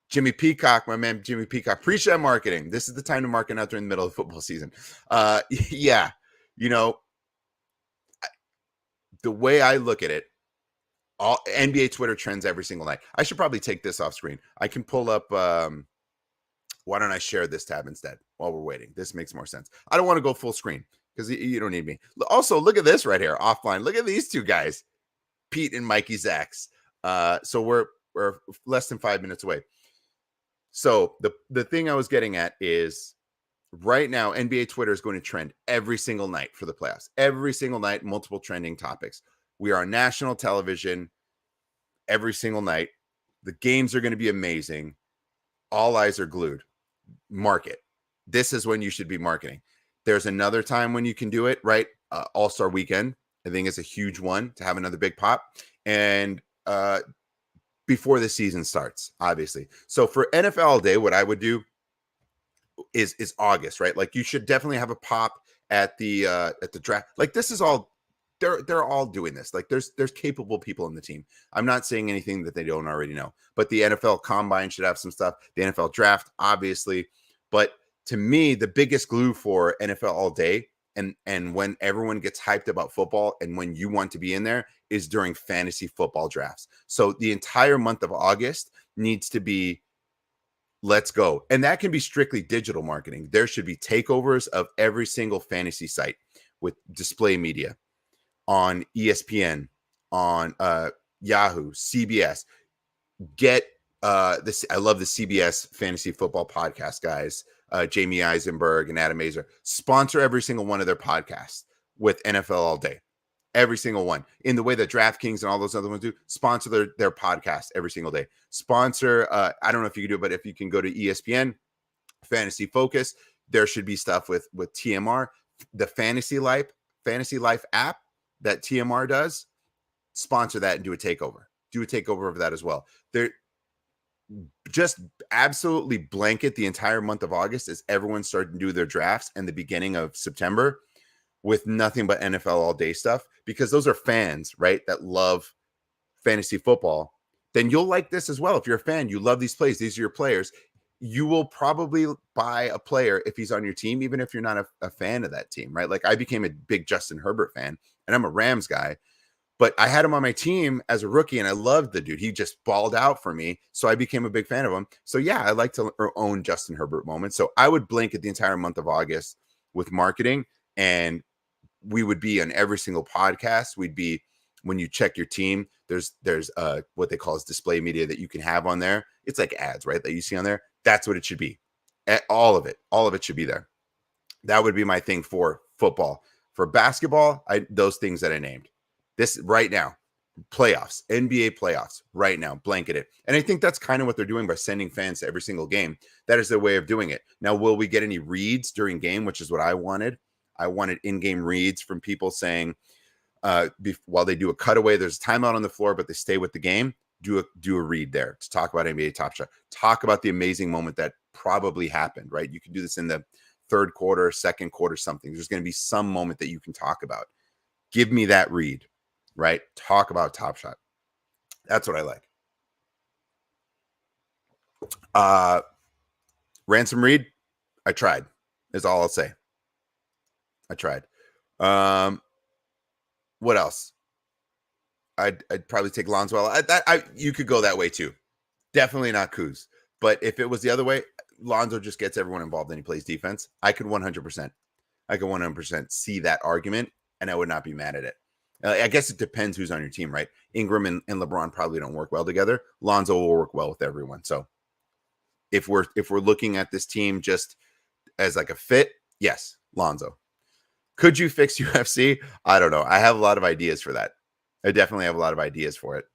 [SPEAKER 1] Jimmy Peacock, my man Jimmy Peacock, pre-show marketing. This is the time to market out during the middle of the football season. Yeah, you know, the way I look at it, all NBA Twitter trends every single night. I should probably take this off screen. I can pull up. Why don't I share this tab instead while we're waiting? This makes more sense. I don't want to go full screen because you don't need me. Also, look at this right here offline. Look at these two guys, Pete and Mikey Zacks. So we're less than 5 minutes away. So the thing I was getting at is right now, NBA Twitter is going to trend every single night for the playoffs. Every single night, multiple trending topics. We are on national television every single night. The games are going to be amazing. All eyes are glued. Market. This is when you should be marketing. There's another time when you can do it, right? All-Star Weekend, I think, is a huge one to have another big pop. And before the season starts, obviously. So for NFL Day, what I would do is August, right? Like you should definitely have a pop at the draft. Like this is all they're all doing this. Like there's capable people in the team. I'm not saying anything that they don't already know. But the NFL Combine should have some stuff. The NFL Draft, obviously. But to me, the biggest glue for NFL All Day and when everyone gets hyped about football and when you want to be in there is during fantasy football drafts. So the entire month of August needs to be let's go. And that can be strictly digital marketing. There should be takeovers of every single fantasy site with display media on ESPN, on Yahoo, CBS. Get this. I love the CBS Fantasy Football Podcast guys, Jamie Eisenberg and Adam Azer. Sponsor every single one of their podcasts with NFL All Day. Every single one. In the way that DraftKings and all those other ones do, sponsor their podcast every single day. Sponsor, I don't know if you can do it, but if you can go to ESPN, Fantasy Focus, there should be stuff with TMR. The Fantasy Life app that TMR does, sponsor that and do a takeover. Do a takeover of that as well. They're just absolutely blanket the entire month of August as everyone started to do their drafts and the beginning of September with nothing but NFL All Day stuff, because those are fans, right, that love fantasy football. Then you'll like this as well. If you're a fan, you love these plays, these are your players. You will probably buy a player if he's on your team, even if you're not a fan of that team, right? Like I became a big Justin Herbert fan and I'm a Rams guy, but I had him on my team as a rookie and I loved the dude. He just balled out for me. So I became a big fan of him. So yeah, I like to own Justin Herbert moments. So I would blanket the entire month of August with marketing, and we would be on every single podcast. We'd be, when you check your team, there's what they call as display media that you can have on there. It's like ads, right? That you see on there. That's what it should be. All of it should be there. That would be my thing for football. For basketball, those things that I named. This right now, playoffs, NBA playoffs, right now, blanket it. And I think that's kind of what they're doing by sending fans to every single game. That is their way of doing it. Now, will we get any reads during game, which is what I wanted? I wanted in-game reads from people saying, while they do a cutaway, there's a timeout on the floor, but they stay with the game. Do a read there to talk about NBA Top Shot. Talk about the amazing moment that probably happened, right? You can do this in the third quarter, second quarter, something. There's going to be some moment that you can talk about. Give me that read, right? Talk about Top Shot. That's what I like. Ransom Reed, I tried, is all I'll say. I tried. What else? I'd probably take Lonzo. You could go that way too. Definitely not Kuz. But if it was the other way, Lonzo just gets everyone involved and he plays defense. I could 100% see that argument, and I would not be mad at it. I guess it depends who's on your team, right? Ingram and LeBron probably don't work well together. Lonzo will work well with everyone. So if we're looking at this team just as like a fit, yes, Lonzo. Could you fix UFC? I don't know. I have a lot of ideas for that. I definitely have a lot of ideas for it.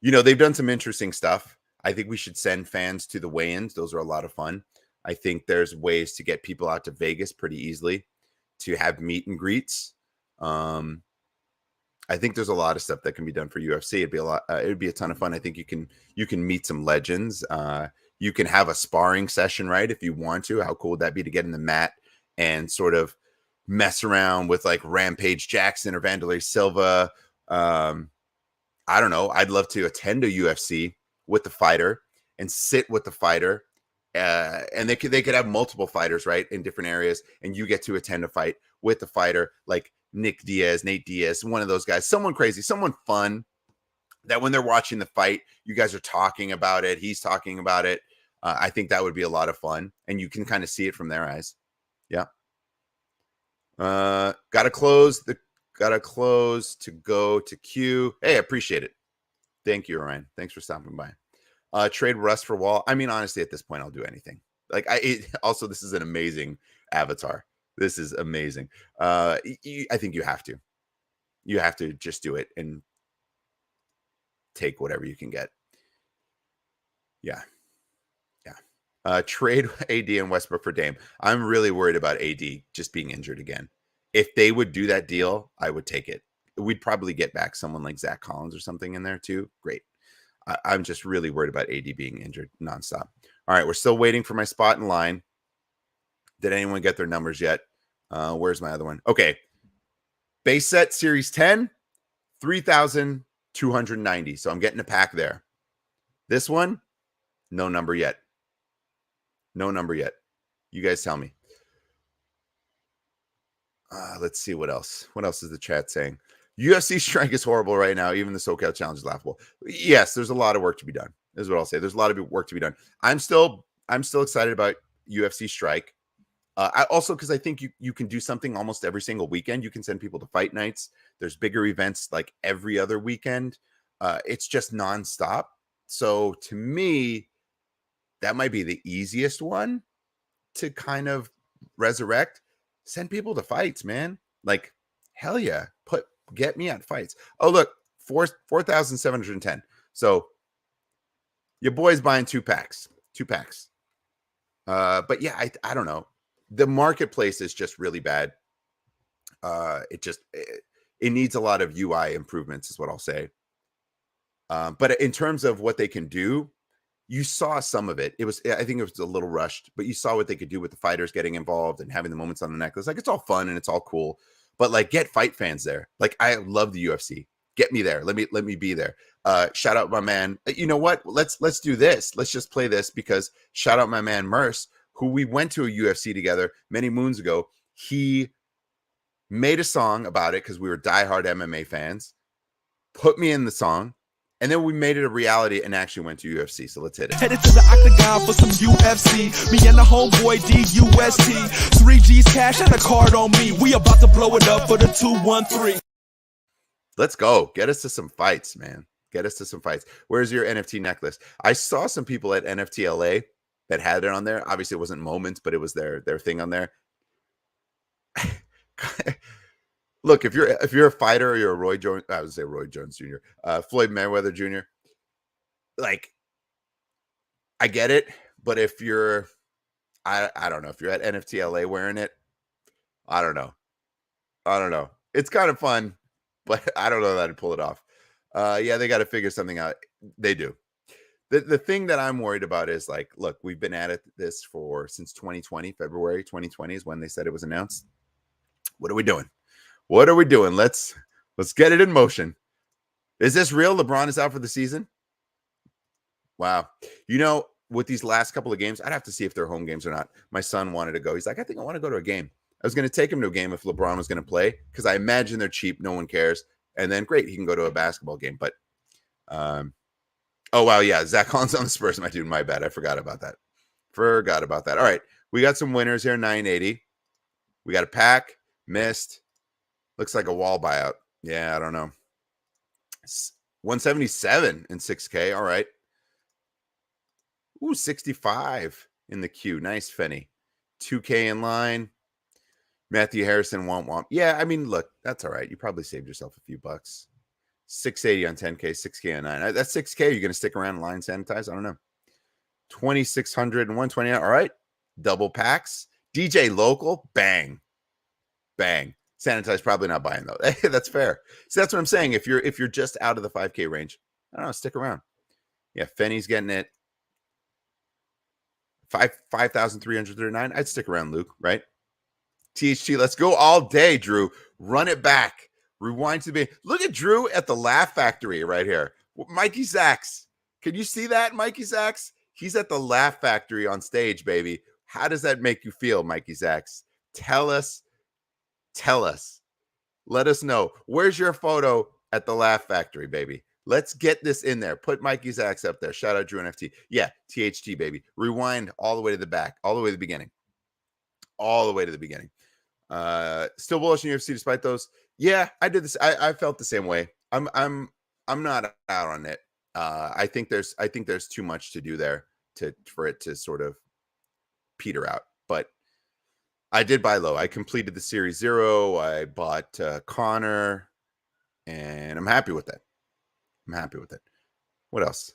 [SPEAKER 1] They've done some interesting stuff. I think we should send fans to the weigh-ins. Those are a lot of fun. I think there's ways to get people out to Vegas pretty easily to have meet and greets. I think there's a lot of stuff that can be done for UFC. It'd be a ton of fun. I think you can meet some legends. You can have a sparring session, right? If you want to. How cool would that be to get in the mat and sort of mess around with like Rampage Jackson or Vanderlei Silva? I don't know. I'd love to attend a UFC with the fighter and sit with the fighter. And they could have multiple fighters, right, in different areas, and you get to attend a fight with the fighter, like Nate Diaz, one of those guys, someone crazy, someone fun, that when they're watching the fight, you guys are talking about it, he's talking about it. I think that would be a lot of fun, and you can kind of see it from their eyes. Yeah. Gotta close to go to Q. Hey, I appreciate it. Thank you, Ryan. Thanks for stopping by. Trade Russ for Wall. I mean, honestly, at this point, I'll do anything. Like, also, this is an amazing avatar. This is amazing. I think you have to. You have to just do it and take whatever you can get. Yeah. Trade AD and Westbrook for Dame. I'm really worried about AD just being injured again. If they would do that deal, I would take it. We'd probably get back someone like Zach Collins or something in there too. Great. I'm just really worried about AD being injured nonstop. All right, we're still waiting for my spot in line. Did anyone get their numbers yet? Where's my other one? Okay. Base set Series 10, 3,290. So I'm getting a pack there. This one, no number yet. No number yet. You guys tell me. Let's see what else. What else is the chat saying? UFC Strike is horrible right now. Even the SoCal Challenge is laughable. Yes, there's a lot of work to be done. Is what I'll say. There's a lot of work to be done. I'm still excited about UFC Strike. I also, because I think you can do something almost every single weekend. You can send people to fight nights. There's bigger events like every other weekend. It's just nonstop. So to me, that might be the easiest one to kind of resurrect. Send people to fights, man. Like, hell yeah. Get me at fights. Oh, look, 4,710. So your boy's buying two packs. But yeah, I don't know. The marketplace is just really bad. It needs a lot of UI improvements is what I'll say. But in terms of what they can do, you saw some of it. I think it was a little rushed, but you saw what they could do with the fighters getting involved and having the moments on the necklace. Like, it's all fun and it's all cool, but like, get fight fans there. Like, I love the UFC. Get me there. Let me be there. Shout out my man. You know what? Let's do this. Let's just play this because shout out my man Merce, who we went to a UFC together many moons ago. He made a song about it because we were diehard MMA fans. Put me in the song. And then we made it a reality and actually went to UFC. So let's hit it.
[SPEAKER 3] Headed to the octagon for some UFC. Me and the homeboy DUST. 3G's cash and a card on me. We about to blow it up for the 213.
[SPEAKER 1] Let's go. Get us to some fights, man. Get us to some fights. Where's your NFT necklace? I saw some people at NFTLA that had it on there. Obviously, it wasn't Moments, but it was their thing on there. Look, if you're a fighter or you're a Roy Jones, I would say Roy Jones Jr., Floyd Mayweather Jr., like, I get it, but if you're, I don't know, if you're at NFTLA wearing it, I don't know. It's kind of fun, but I don't know that I'd pull it off. Yeah, they got to figure something out. They do. The thing that I'm worried about is, like, look, we've been at this since 2020, February 2020 is when they said it was announced. What are we doing? Let's get it in motion. Is this real? LeBron is out for the season? Wow. You know, with these last couple of games, I'd have to see if they're home games or not. My son wanted to go. He's like, I think I want to go to a game. I was going to take him to a game if LeBron was going to play because I imagine they're cheap. No one cares. And then, great, he can go to a basketball game. But, oh, wow, yeah, Zach Collins on the Spurs, my dude. My bad. I forgot about that. All right. We got some winners here, 980. We got a pack. Missed. Looks like a wall buyout. Yeah, I don't know. 177 in 6K. All right. Ooh, 65 in the queue. Nice, Fenny. 2K in line. Matthew Harrison, womp. Yeah, I mean, look, that's all right. You probably saved yourself a few bucks. 680 on 10K, 6K on 9. That's 6K. You're going to stick around and line sanitize? I don't know. 2,600 and 129. All right. Double packs. DJ Local. Bang. Sanitize probably not buying though. That's fair. So that's what I'm saying. If you're just out of the 5K range, I don't know, stick around. Yeah, Fenny's getting it. 5,339. I'd stick around, Luke, right? THT, let's go all day, Drew. Run it back. Rewind to the beginning. Look at Drew at the Laugh Factory right here. Mikey Zacks. Can you see that, Mikey Zacks? He's at the Laugh Factory on stage, baby. How does that make you feel, Mikey Zacks? Tell us. Tell us. Let us know. Where's your photo at the Laugh Factory, baby? Let's get this in there. Put Mikey Zacks up there. Shout out Drew NFT. Yeah, THT, baby. Rewind all the way to the back, all the way to the beginning. All the way to the beginning. Still bullish in UFC despite those. Yeah, I did this. I felt the same way. I'm not out on it. I think there's too much to do there for it to sort of peter out. But I did buy low. I completed the Series 0. I bought Connor, and I'm happy with it. I'm happy with it. What else?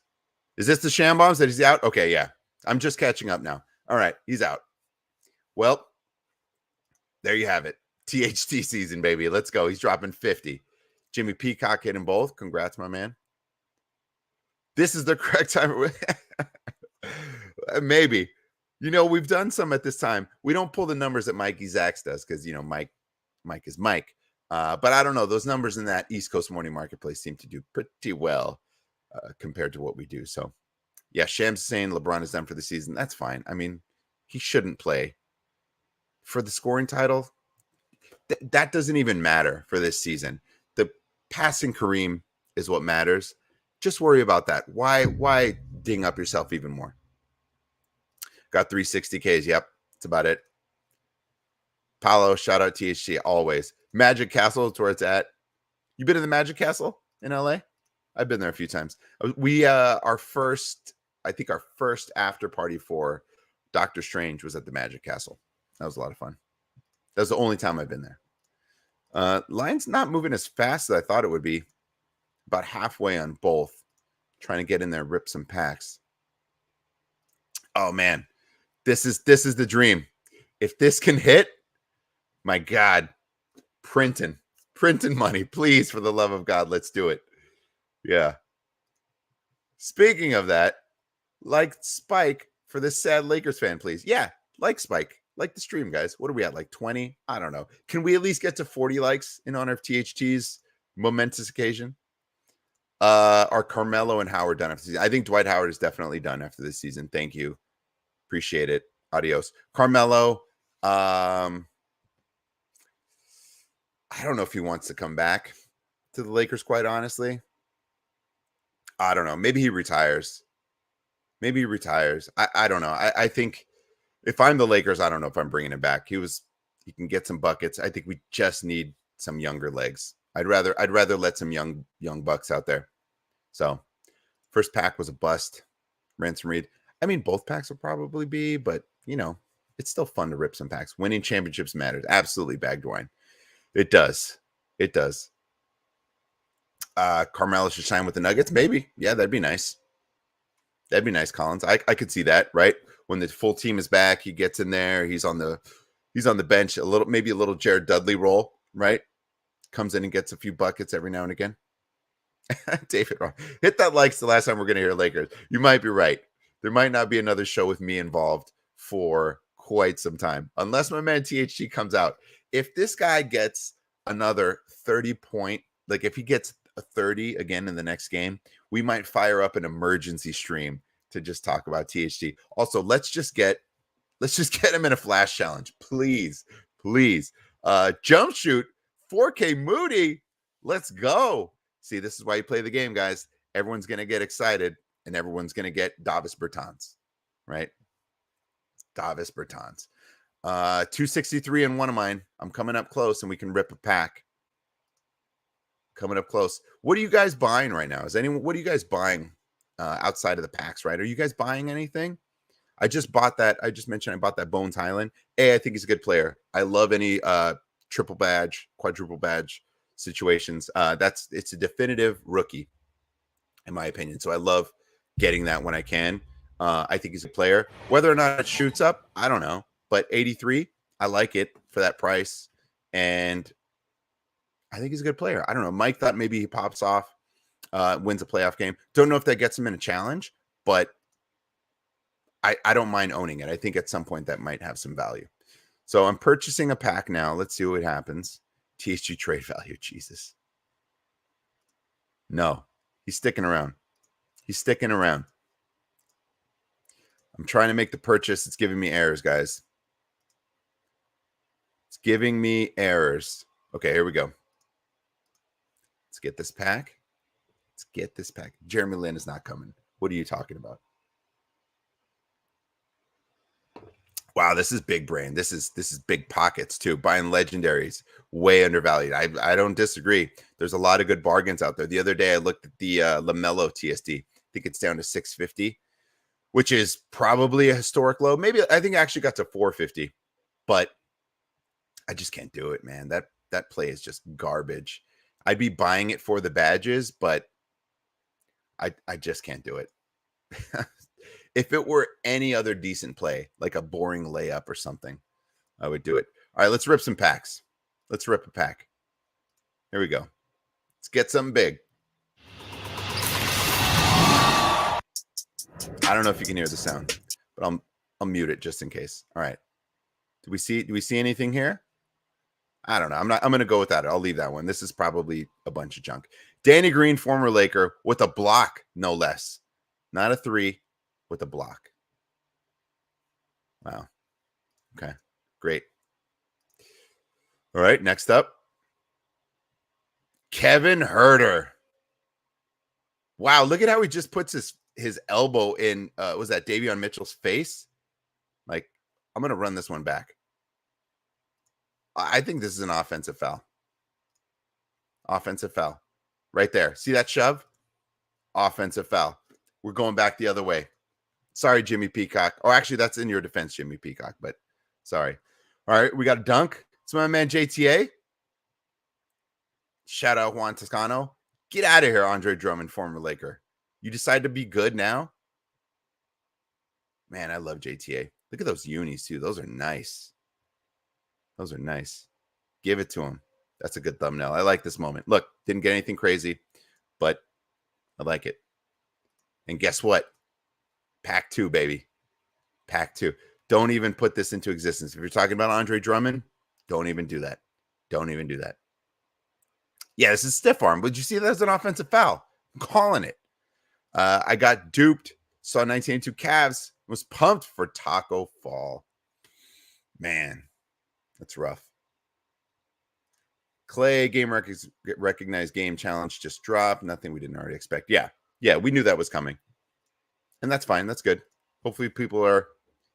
[SPEAKER 1] Is this the Shambombs that he's out? Okay, yeah. I'm just catching up now. All right, he's out. Well, there you have it. THT season, baby. Let's go. He's dropping 50. Jimmy Peacock hit them both. Congrats, my man. This is the correct time. Maybe. You know, we've done some at this time. We don't pull the numbers that Mikey Zacks does because, you know, Mike is Mike. But I don't know. Those numbers in that East Coast morning marketplace seem to do pretty well compared to what we do. So, yeah, Shams saying LeBron is done for the season. That's fine. I mean, he shouldn't play for the scoring title. That doesn't even matter for this season. The passing Kareem is what matters. Just worry about that. Why ding up yourself even more? Got 360Ks. Yep, that's about it. Paolo, shout out THC always. Magic Castle, that's where it's at. You been in the Magic Castle in LA? I've been there a few times. We our first after party for Doctor Strange was at the Magic Castle. That was a lot of fun. That was the only time I've been there. Line's not moving as fast as I thought it would be. About halfway on both. Trying to get in there, rip some packs. Oh man, this is the dream. If this can hit, my God, printing money, please, for the love of God, let's do it. Yeah. Speaking of that, like Spike for this sad Lakers fan, please. Yeah, like Spike. Like the stream, guys. What are we at? Like 20? I don't know. Can we at least get to 40 likes in honor of THT's momentous occasion? Are Carmelo and Howard done after the season? I think Dwight Howard is definitely done after this season. Thank you. Appreciate it. Adios. Carmelo, I don't know if he wants to come back to the Lakers, quite honestly. I don't know. Maybe he retires. I don't know. I think if I'm the Lakers, I don't know if I'm bringing him back. He can get some buckets. I think we just need some younger legs. I'd rather let some young bucks out there. So first pack was a bust. Ransom Reed. I mean, both packs will probably be, but you know, it's still fun to rip some packs. Winning championships matters. Absolutely, Bagdwine. It does. Carmelo should sign with the Nuggets. Maybe. Yeah, that'd be nice. That'd be nice, Collins. I could see that, right? When the full team is back, he gets in there. He's on the bench, maybe a little Jared Dudley role, right? Comes in and gets a few buckets every now and again. David, hit that likes the last time we're going to hear Lakers. You might be right. There might not be another show with me involved for quite some time, unless my man THT comes out. If this guy gets another 30 point, like if he gets a 30 again in the next game, we might fire up an emergency stream to just talk about THT. Also, let's just get him in a flash challenge, please. Jump shoot 4K Moody. Let's go. See, this is why you play the game, guys. Everyone's going to get excited and everyone's going to get Davis Bertans, right? Davis Bertans. 263 in one of mine. I'm coming up close and we can rip a pack. Coming up close. What are you guys buying right now? What are you guys buying outside of the packs, right? Are you guys buying anything? I just bought that. I just mentioned I bought that Bones Highland. I think he's a good player. I love any triple badge, quadruple badge situations. It's a definitive rookie, in my opinion. So I love getting that when I can. I think he's a player. Whether or not it shoots up, I don't know. But 83, I like it for that price. And I think he's a good player. I don't know. Mike thought maybe he pops off, wins a playoff game. Don't know if that gets him in a challenge, but I don't mind owning it. I think at some point that might have some value. So I'm purchasing a pack now. Let's see what happens. THT trade value. Jesus. No, he's sticking around. He's sticking around. I'm trying to make the purchase. It's giving me errors, guys. It's giving me errors. Okay, here we go. Let's get this pack. Let's get this pack. Jeremy Lin is not coming. What are you talking about? Wow, this is big brain. This is big pockets too. Buying legendaries, way undervalued. I don't disagree. There's a lot of good bargains out there. The other day I looked at the LaMelo TSD. I think it's down to 650, which is probably a historic low. Maybe I think I actually got to 450, but I just can't do it, man. That play is just garbage. I'd be buying it for the badges, but I just can't do it. If it were any other decent play, like a boring layup or something, I would do it. All right, let's rip some packs. Let's rip a pack. Here we go. Let's get something big. I don't know if you can hear the sound, but I'll mute it just in case. All right. Do we see anything here? I don't know. I'm going to go with that. I'll leave that one. This is probably a bunch of junk. Danny Green, former Laker, with a block, no less. Not a 3, with a block. Wow. Okay. Great. All right. Next up, Kevin Huerter. Wow. Look at how he just puts his elbow in, was that Davion Mitchell's face? Like, I'm going to run this one back. I think this is an offensive foul. Offensive foul. Right there. See that shove? Offensive foul. We're going back the other way. Sorry, Jimmy Peacock. Oh, actually, that's in your defense, Jimmy Peacock, but sorry. All right, we got a dunk. It's my man JTA. Shout out Juan Toscano. Get out of here, Andre Drummond, former Laker. You decide to be good now? Man, I love JTA. Look at those unis, too. Those are nice. Those are nice. Give it to him. That's a good thumbnail. I like this moment. Look, didn't get anything crazy, but I like it. And guess what? Pack 2, baby. Pack 2. Don't even put this into existence. If you're talking about Andre Drummond, don't even do that. Don't even do that. Yeah, this is stiff arm. But you see that as an offensive foul? I'm calling it. I got duped. Saw 1982 Cavs. Was pumped for Taco Fall. Man, that's rough. Clay, game recognized game challenge just dropped. Nothing we didn't already expect. Yeah, we knew that was coming. And that's fine. That's good. Hopefully people are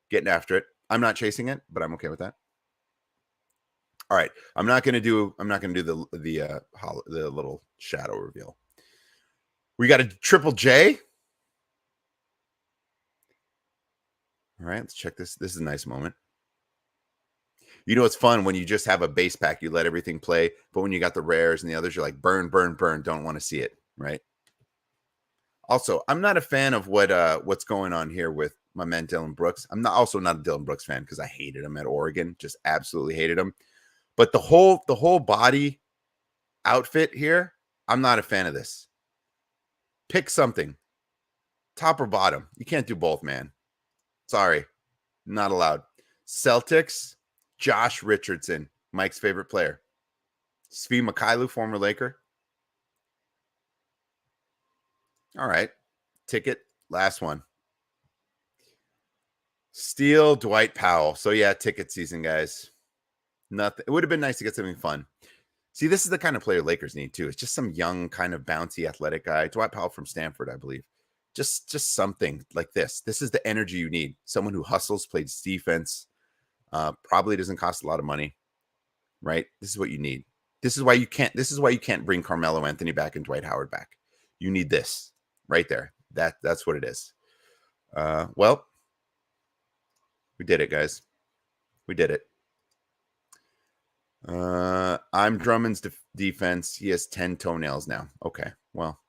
[SPEAKER 1] getting after it. I'm not chasing it, but I'm okay with that. All right. I'm not going to do the little shadow reveal. We got a Triple J. All right, let's check this. This is a nice moment. You know, it's fun when you just have a base pack, you let everything play. But when you got the rares and the others, you're like, burn, burn, burn. Don't want to see it, right? Also, I'm not a fan of what's going on here with my man Dylan Brooks. I'm also not a Dylan Brooks fan because I hated him at Oregon. Just absolutely hated him. But the whole body outfit here, I'm not a fan of this. Pick something. Top or bottom. You can't do both, man. Sorry. Not allowed. Celtics, Josh Richardson, Mike's favorite player. Svi Mykhailiuk, former Laker. All right. Ticket. Last one. Steele, Dwight Powell. So, yeah, ticket season, guys. Nothing. It would have been nice to get something fun. See, this is the kind of player Lakers need, too. It's just some young, kind of bouncy, athletic guy. Dwight Powell from Stanford, I believe. Just something like this. This is the energy you need. Someone who hustles, plays defense, probably doesn't cost a lot of money, right? This is what you need. This is why you can't bring Carmelo Anthony back and Dwight Howard back. You need this right there. That's what it is. Well, we did it, guys. We did it. I'm Drummond's defense. He has 10 toenails now. Okay. Well,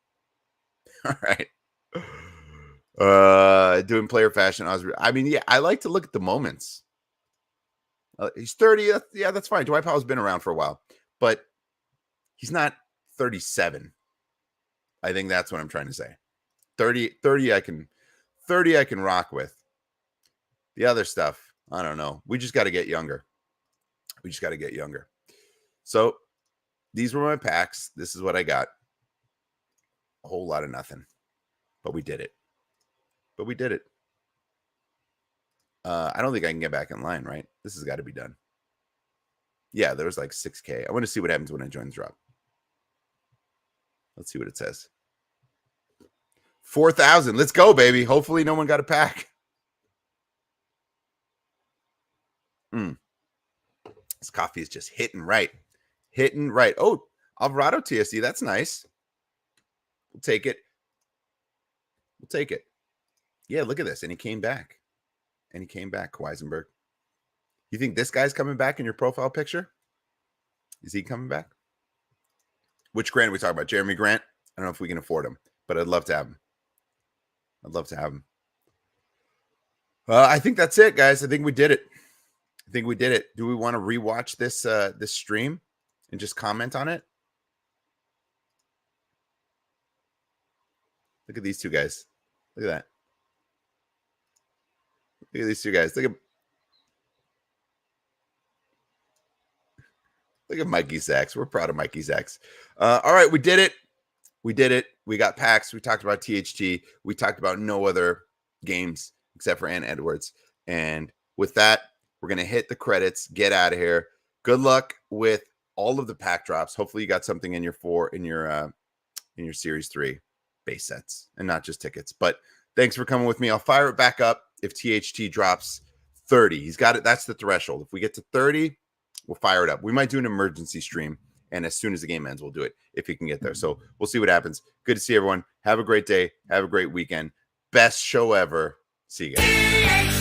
[SPEAKER 1] all right. Doing player fashion. I like to look at the moments. He's 30. Yeah, that's fine. Dwight Powell's been around for a while, but he's not 37. I think that's what I'm trying to say. 30 I can rock with. The other stuff, I don't know. We just got to get younger. We just got to get younger. So these were my packs. This is what I got. A whole lot of nothing. But we did it. But we did it. I don't think I can get back in line, right? This has got to be done. Yeah, there was like 6K. I want to see what happens when I join the drop. Let's see what it says. 4,000. Let's go, baby. Hopefully no one got a pack. This coffee is just hitting right. Hitting right. Oh, Alvarado TSD. That's nice. We'll take it. We'll take it. Yeah, look at this. And he came back. And he came back, Weisenberg. You think this guy's coming back in your profile picture? Is he coming back? Which Grant are we talking about? Jeremy Grant? I don't know if we can afford him, but I'd love to have him. I'd love to have him. I think that's it, guys. I think we did it. I think we did it. Do we want to rewatch this this stream and just comment on it? Look at these two guys. Look at that. Look at these two guys. Look at Mikey Zacks. We're proud of Mikey Zacks. All right, we did it. We did it. We got packs. We talked about THT. We talked about no other games except for Ann Edwards. And with that, we're going to hit the credits, get out of here. Good luck with all of the pack drops. Hopefully you got something in your series 3 base sets and not just tickets. But thanks for coming with me. I'll fire it back up if THT drops 30. He's got it. That's the threshold. If we get to 30, we'll fire it up. We might do an emergency stream. And as soon as the game ends, we'll do it if he can get there. So we'll see what happens. Good to see everyone. Have a great day. Have a great weekend. Best show ever. See you guys.